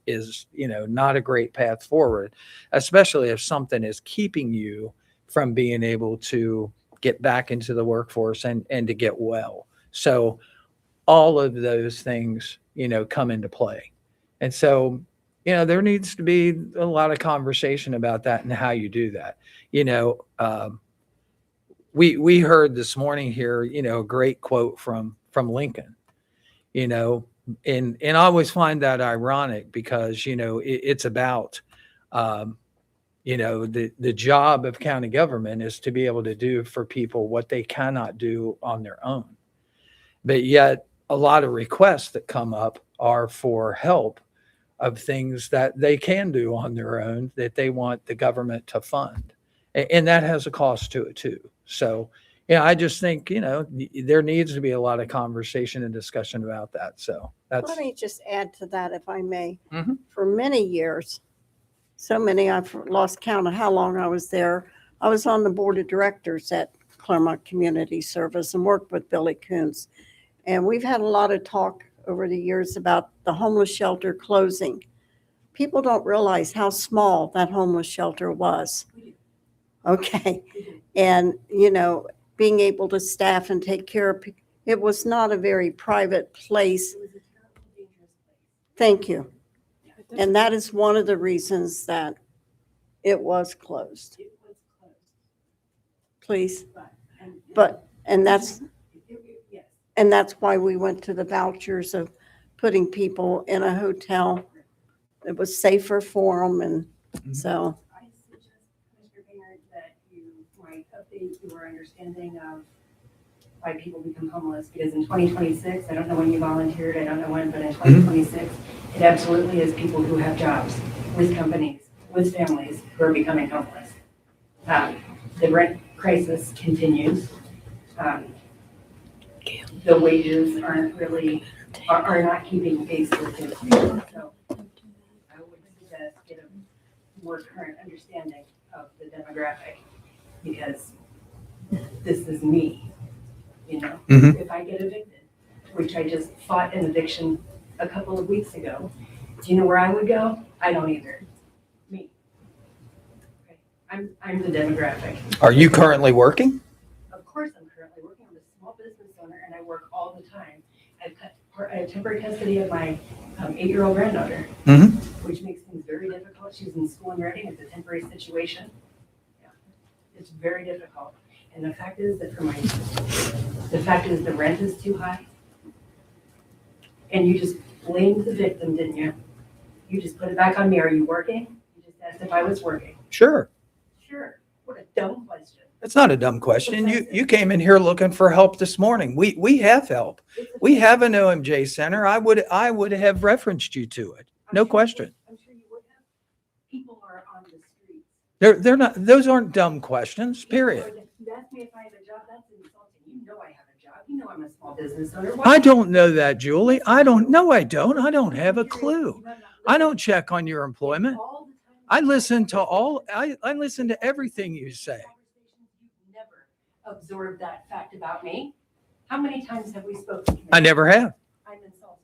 not a great path forward, especially if something is keeping you from being able to get back into the workforce and to get well. So all of those things, come into play. And so, there needs to be a lot of conversation about that and how you do that. We heard this morning here, a great quote from Lincoln, and I always find that ironic because, it's about, the job of county government is to be able to do for people what they cannot do on their own. But yet a lot of requests that come up are for help of things that they can do on their own that they want the government to fund. And that has a cost to it too. So, I just think, there needs to be a lot of conversation and discussion about that. So that's. Let me just add to that, if I may. Mhm. For many years, so many, I've lost count of how long I was there. I was on the board of directors at Clermont Community Service and worked with Billy Coons. And we've had a lot of talk over the years about the homeless shelter closing. People don't realize how small that homeless shelter was. Okay. And, being able to staff and take care of people, it was not a very private place. Thank you. And that is one of the reasons that it was closed. Please. And that's why we went to the vouchers of putting people in a hotel. It was safer for them. And so. I suggest, Mr. Mayor, that you might update your understanding of why people become homeless, because in 2026, I don't know when you volunteered, I don't know when, but in 2026, it absolutely is people who have jobs with companies, with families who are becoming homeless. The rent crisis continues. The wages aren't really, are not keeping pace with inflation. So I would suggest get a more current understanding of the demographic, because this is me, If I get evicted, which I just fought an eviction a couple of weeks ago, do you know where I would go? I don't either. Me. Okay. I'm the demographic. Are you currently working? Of course I'm currently working. I'm a small business owner and I work all the time. I have temporary custody of my 8-year-old granddaughter, which makes things very difficult. She's in school and Reading. It's a temporary situation. Yeah. It's very difficult. And the fact is that the rent is too high. And you just blamed the victim, didn't you? You just put it back on me. Are you working? You just asked if I was working. Sure. Sure. What a dumb question. That's not a dumb question. You came in here looking for help this morning. We have help. We have an OMJ center. I would have referenced you to it. No question. I'm sure you would have. People are on the streets. They're not, those aren't dumb questions, period. You asked me if I have a job, that's insulting. You know I have a job. You know I'm a small business owner. I don't know that, Julie. I don't have a clue. I don't check on your employment. I listen to everything you say. You've never absorbed that fact about me. How many times have we spoken? I never have. I'm insulted.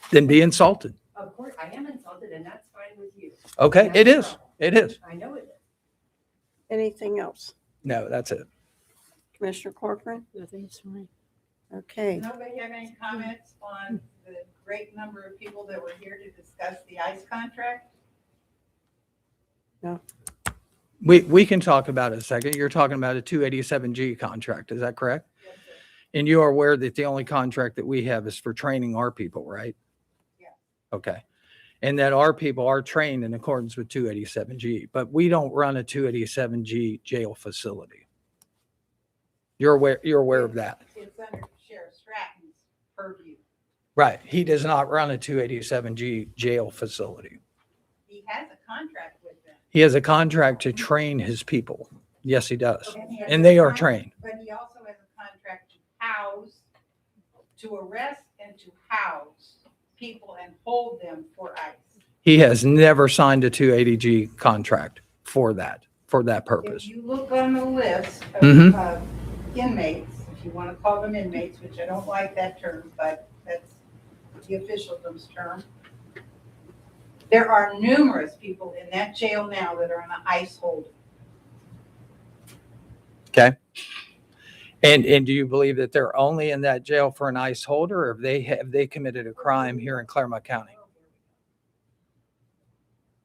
Then be insulted. Of course, I am insulted, and that's fine with you. Okay, it is. It is. I know it is. Anything else? No, that's it. Commissioner Corcoran? I think it's fine. Okay. Nobody have any comments on the great number of people that were here to discuss the ICE contract? We can talk about it a second. You're talking about a 287G contract, is that correct? Yes, sir. And you are aware that the only contract that we have is for training our people, right? Yeah. Okay. And that our people are trained in accordance with 287G, but we don't run a 287G jail facility. You're aware of that. It's under Sheriff Stratton's purview. Right. He does not run a 287G jail facility. He has a contract with them. He has a contract to train his people. Yes, he does. And he has And a they are con- trained. But he also has a contract to arrest and to house people and hold them for ICE. He has never signed a 280G contract for that purpose. If you look on the list of Mhm. Inmates, if you want to call them inmates, which I don't like that term, but that's the officialdom's term. There are numerous people in that jail now that are on an ICE hold. Okay. And do you believe that they're only in that jail for an ICE holder, or have they committed a crime here in Clermont County?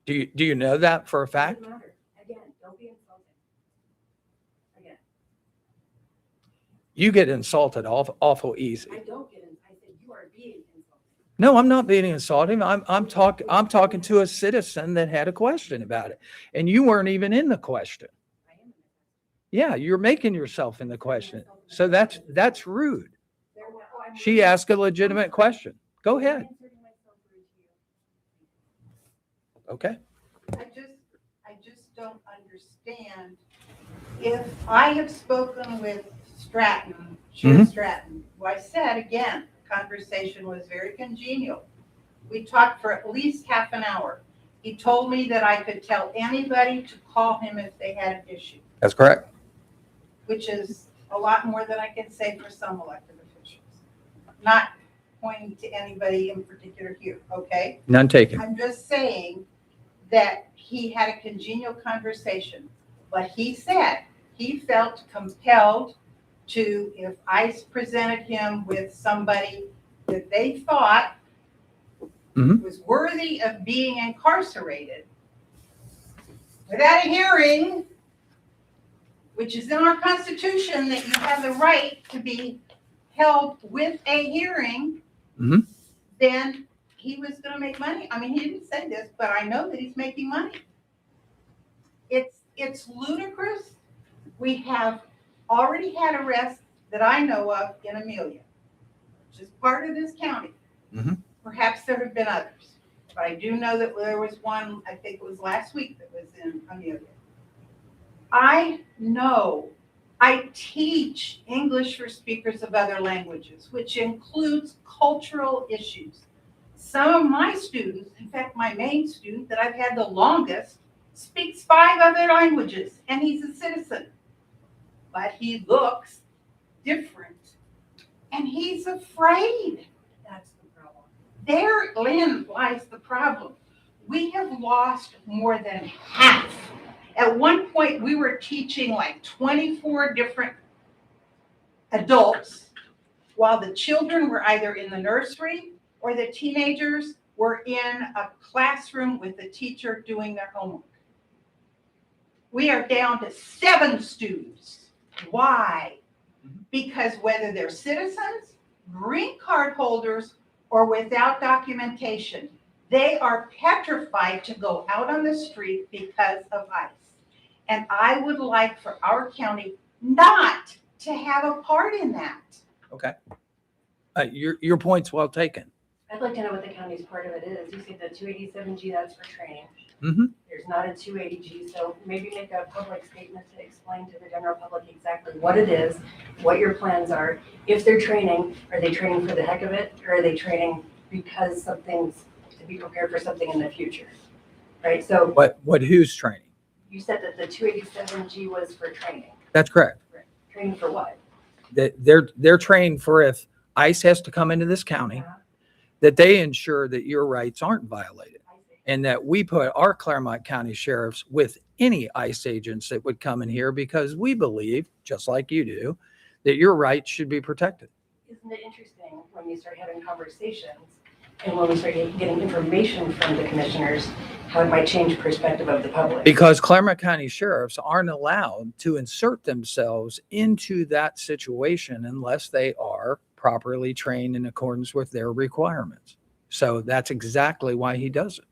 Do you know that for a fact? Again, don't be insulting. Again, You get insulted awful easy. I don't get in. I said you are being insulting. No, I'm not being insulting. I'm talking to a citizen that had a question about it, and you weren't even in the question. I am. Yeah, you're making yourself in the question. So that's rude. There were- oh, I'm She asked a legitimate question. Go ahead. inserting myself through to you. Okay. I just don't understand. If I have spoken with Stratton, Sheriff Stratton, who I said again, the conversation was very congenial. We talked for at least half an hour. He told me that I could tell anybody to call him if they had an issue, That's correct. which is a lot more than I can say for some elected officials. Not pointing to anybody in particular here, okay? None taken. I'm just saying that he had a congenial conversation, but he said he felt compelled to, if ICE presented him with somebody that they thought was worthy of being incarcerated without a hearing, which is in our Constitution, that you have the right to be held with a hearing, then he was going to make money. I mean, he didn't say this, but I know that he's making money. It's ludicrous. We have already had arrests that I know of in Amelia, which is part of this county. Perhaps there have been others, but I do know that there was one, I think it was last week, that was in Amelia. I know, I teach English for speakers of other languages, which includes cultural issues. Some of my students, in fact, my main student that I've had the longest, speaks 5 other languages, and he's a citizen. But he looks different, and he's afraid. That's the problem. There, Lynn, lies the problem. We have lost more than half. At one point, we were teaching like 24 different adults, while the children were either in the nursery or the teenagers were in a classroom with the teacher doing their homework. We are down to 7 students. Why? Because whether they're citizens, green card holders, or without documentation, they are petrified to go out on the street because of ICE. And I would like for our county not to have a part in that. Okay. Your point's well taken. I'd like to know what the county's part of it is. You said the 287G, that's for training. There's not a 280G, so maybe make a public statement to explain to the general public exactly what it is, what your plans are. If they're training, are they training for the heck of it, or are they training because something's to be prepared for something in the future? Right, so. Who's training? You said that the 287G was for training. That's correct. Training for what? They're trained for if ICE has to come into this county, that they ensure that your rights aren't violated. And that we put our Clermont County sheriffs with any ICE agents that would come in here because we believe, just like you do, that your rights should be protected. isn't it interesting when you start having conversations and when we start getting information from the commissioners, how it might change perspective of the public? Because Clermont County sheriffs aren't allowed to insert themselves into that situation unless they are properly trained in accordance with their requirements. So that's exactly why he does it.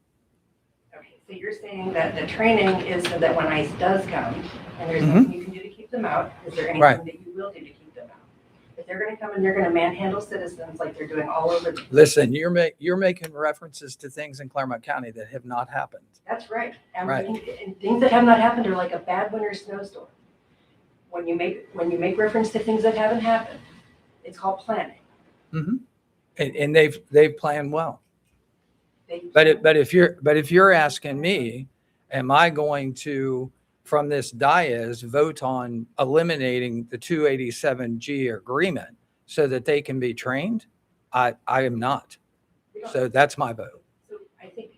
Okay, so you're saying that the training is so that when ICE does come, and there's Mhm. nothing you can do to keep them out, is there anything Right. that you will do to keep them out? If they're gonna come and they're gonna manhandle citizens like they're doing all over the. Listen, you're making references to things in Clermont County that have not happened. That's right. Right. And things that have not happened are like a bad winter snowstorm. When you make reference to things that haven't happened, it's called planning. And they've planned well. But if you're asking me, am I going to, from this dais, vote on eliminating the 287G agreement so that they can be trained? I am not. So that's my vote. So I think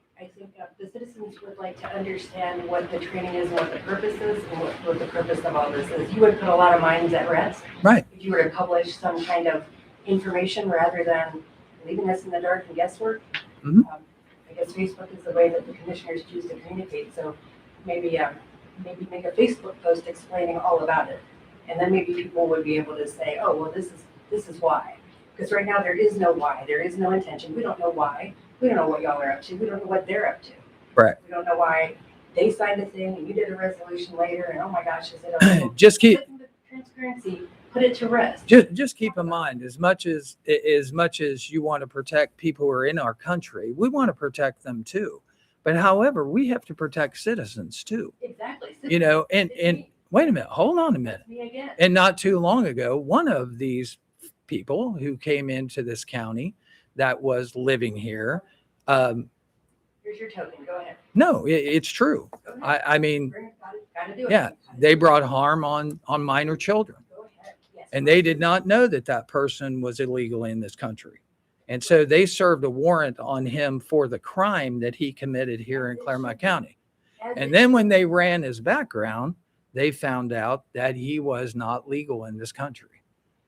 the citizens would like to understand what the training is and what the purpose is and what the purpose of all this is. You would put a lot of minds at rest. Right. If you were to publish some kind of information rather than leaving us in the dark and guesswork. Mhm. I guess Facebook is the way that the commissioners choose to communicate. So maybe make a Facebook post explaining all about it. And then maybe people would be able to say, oh, well, this is why. Because right now there is no why. There is no intention. We don't know why. We don't know what y'all are up to. We don't know what they're up to. Right. We don't know why they signed a thing and you did a resolution later and oh my gosh, is it okay? Just keep Transparency, put it to rest. just keep in mind, as much as you want to protect people who are in our country, we want to protect them too. But however, we have to protect citizens too. Exactly. You know, and wait a minute, hold on a minute. Me again. And not too long ago, one of these people who came into this county that was living here, Here's your token. Go ahead. no, it's true. I mean, Gotta do it. yeah, they brought harm on minor children. Go ahead. Yes. And they did not know that that person was illegal in this country. And so they served a warrant on him for the crime that he committed here in Clermont County. And then when they ran his background, they found out that he was not legal in this country.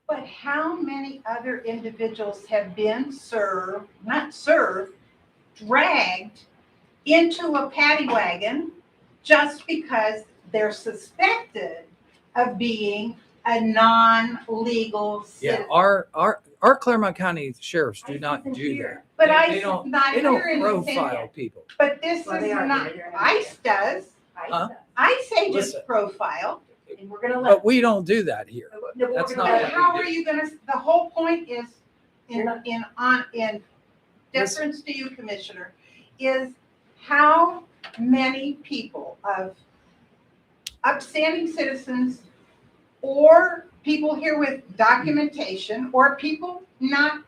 But how many other individuals have been dragged into a paddy wagon just because they're suspected of being a non-legal citizen? Yeah, our Clermont County sheriffs do not do that. But They ICE don't- is not they don't here in this profile area. people. But this Well, is they are not, here. ICE does. Huh? ICE agents Listen. profile. And we're gonna let. But we don't do that here. No, we're That's gonna not let- But how are you gonna, the whole point is, in deference to you, Commissioner, is how many people of upstanding citizens or people here with documentation or people not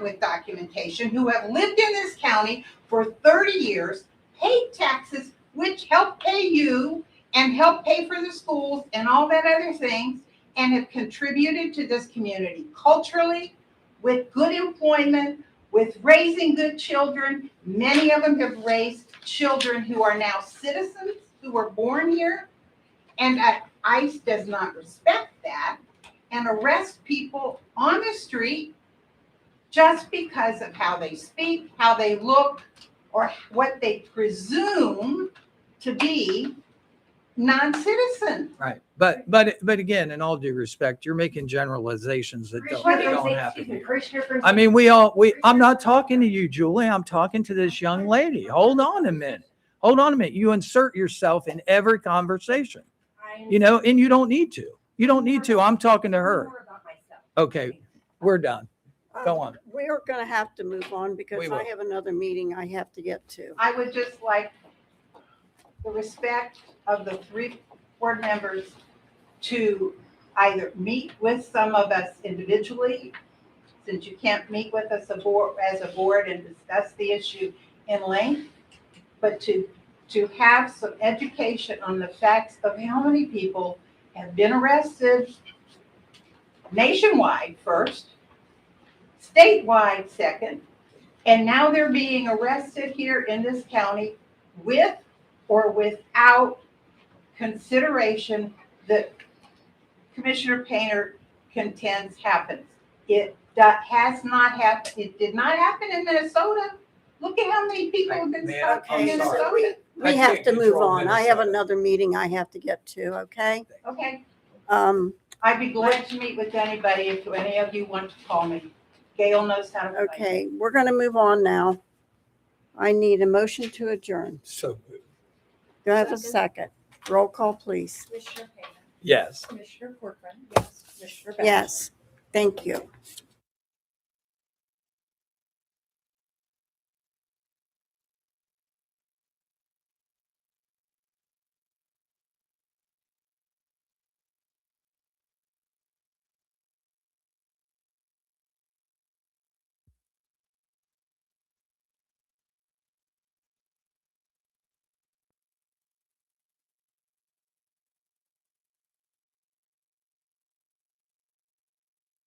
with documentation who have lived in this county for 30 years, paid taxes, which help pay you and help pay for the schools and all that other things, and have contributed to this community culturally, with good employment, with raising good children. Many of them have raised children who are now citizens, who were born here, and ICE does not respect that and arrest people on the street just because of how they speak, how they look, or what they presume to be non-citizens. Right. But again, in all due respect, you're making generalizations that don't happen. here. I mean, I'm not talking to you, Julie. I'm talking to this young lady. Hold on a minute. You insert yourself in every conversation, you know, and you don't need to. I'm talking to her. Okay, we're done. Go on. We're going to have to move on because We will. I have another meeting I have to get to. I would just like the respect of the 3 board members to either meet with some of us individually, since you can't meet with us as a board and discuss the issue in length, but to have some education on the facts of how many people have been arrested nationwide first, statewide second, and now they're being arrested here in this county with or without consideration that Commissioner Painter contends happens. has not happened, it did not happen in Minnesota. Look at how many people have been stopped in I'm sorry. Minnesota. We have to move on. I have another meeting I have to get to, okay? Okay, Um, I'd be glad to meet with anybody if any of you want to call me. Gail knows how to. find me. okay, we're gonna move on now. I need a motion to adjourn. So, Do I have a second? Roll call, please. Commissioner Payne. yes. Commissioner Corcoran. Yes. Commissioner Bowers. Yes, thank you.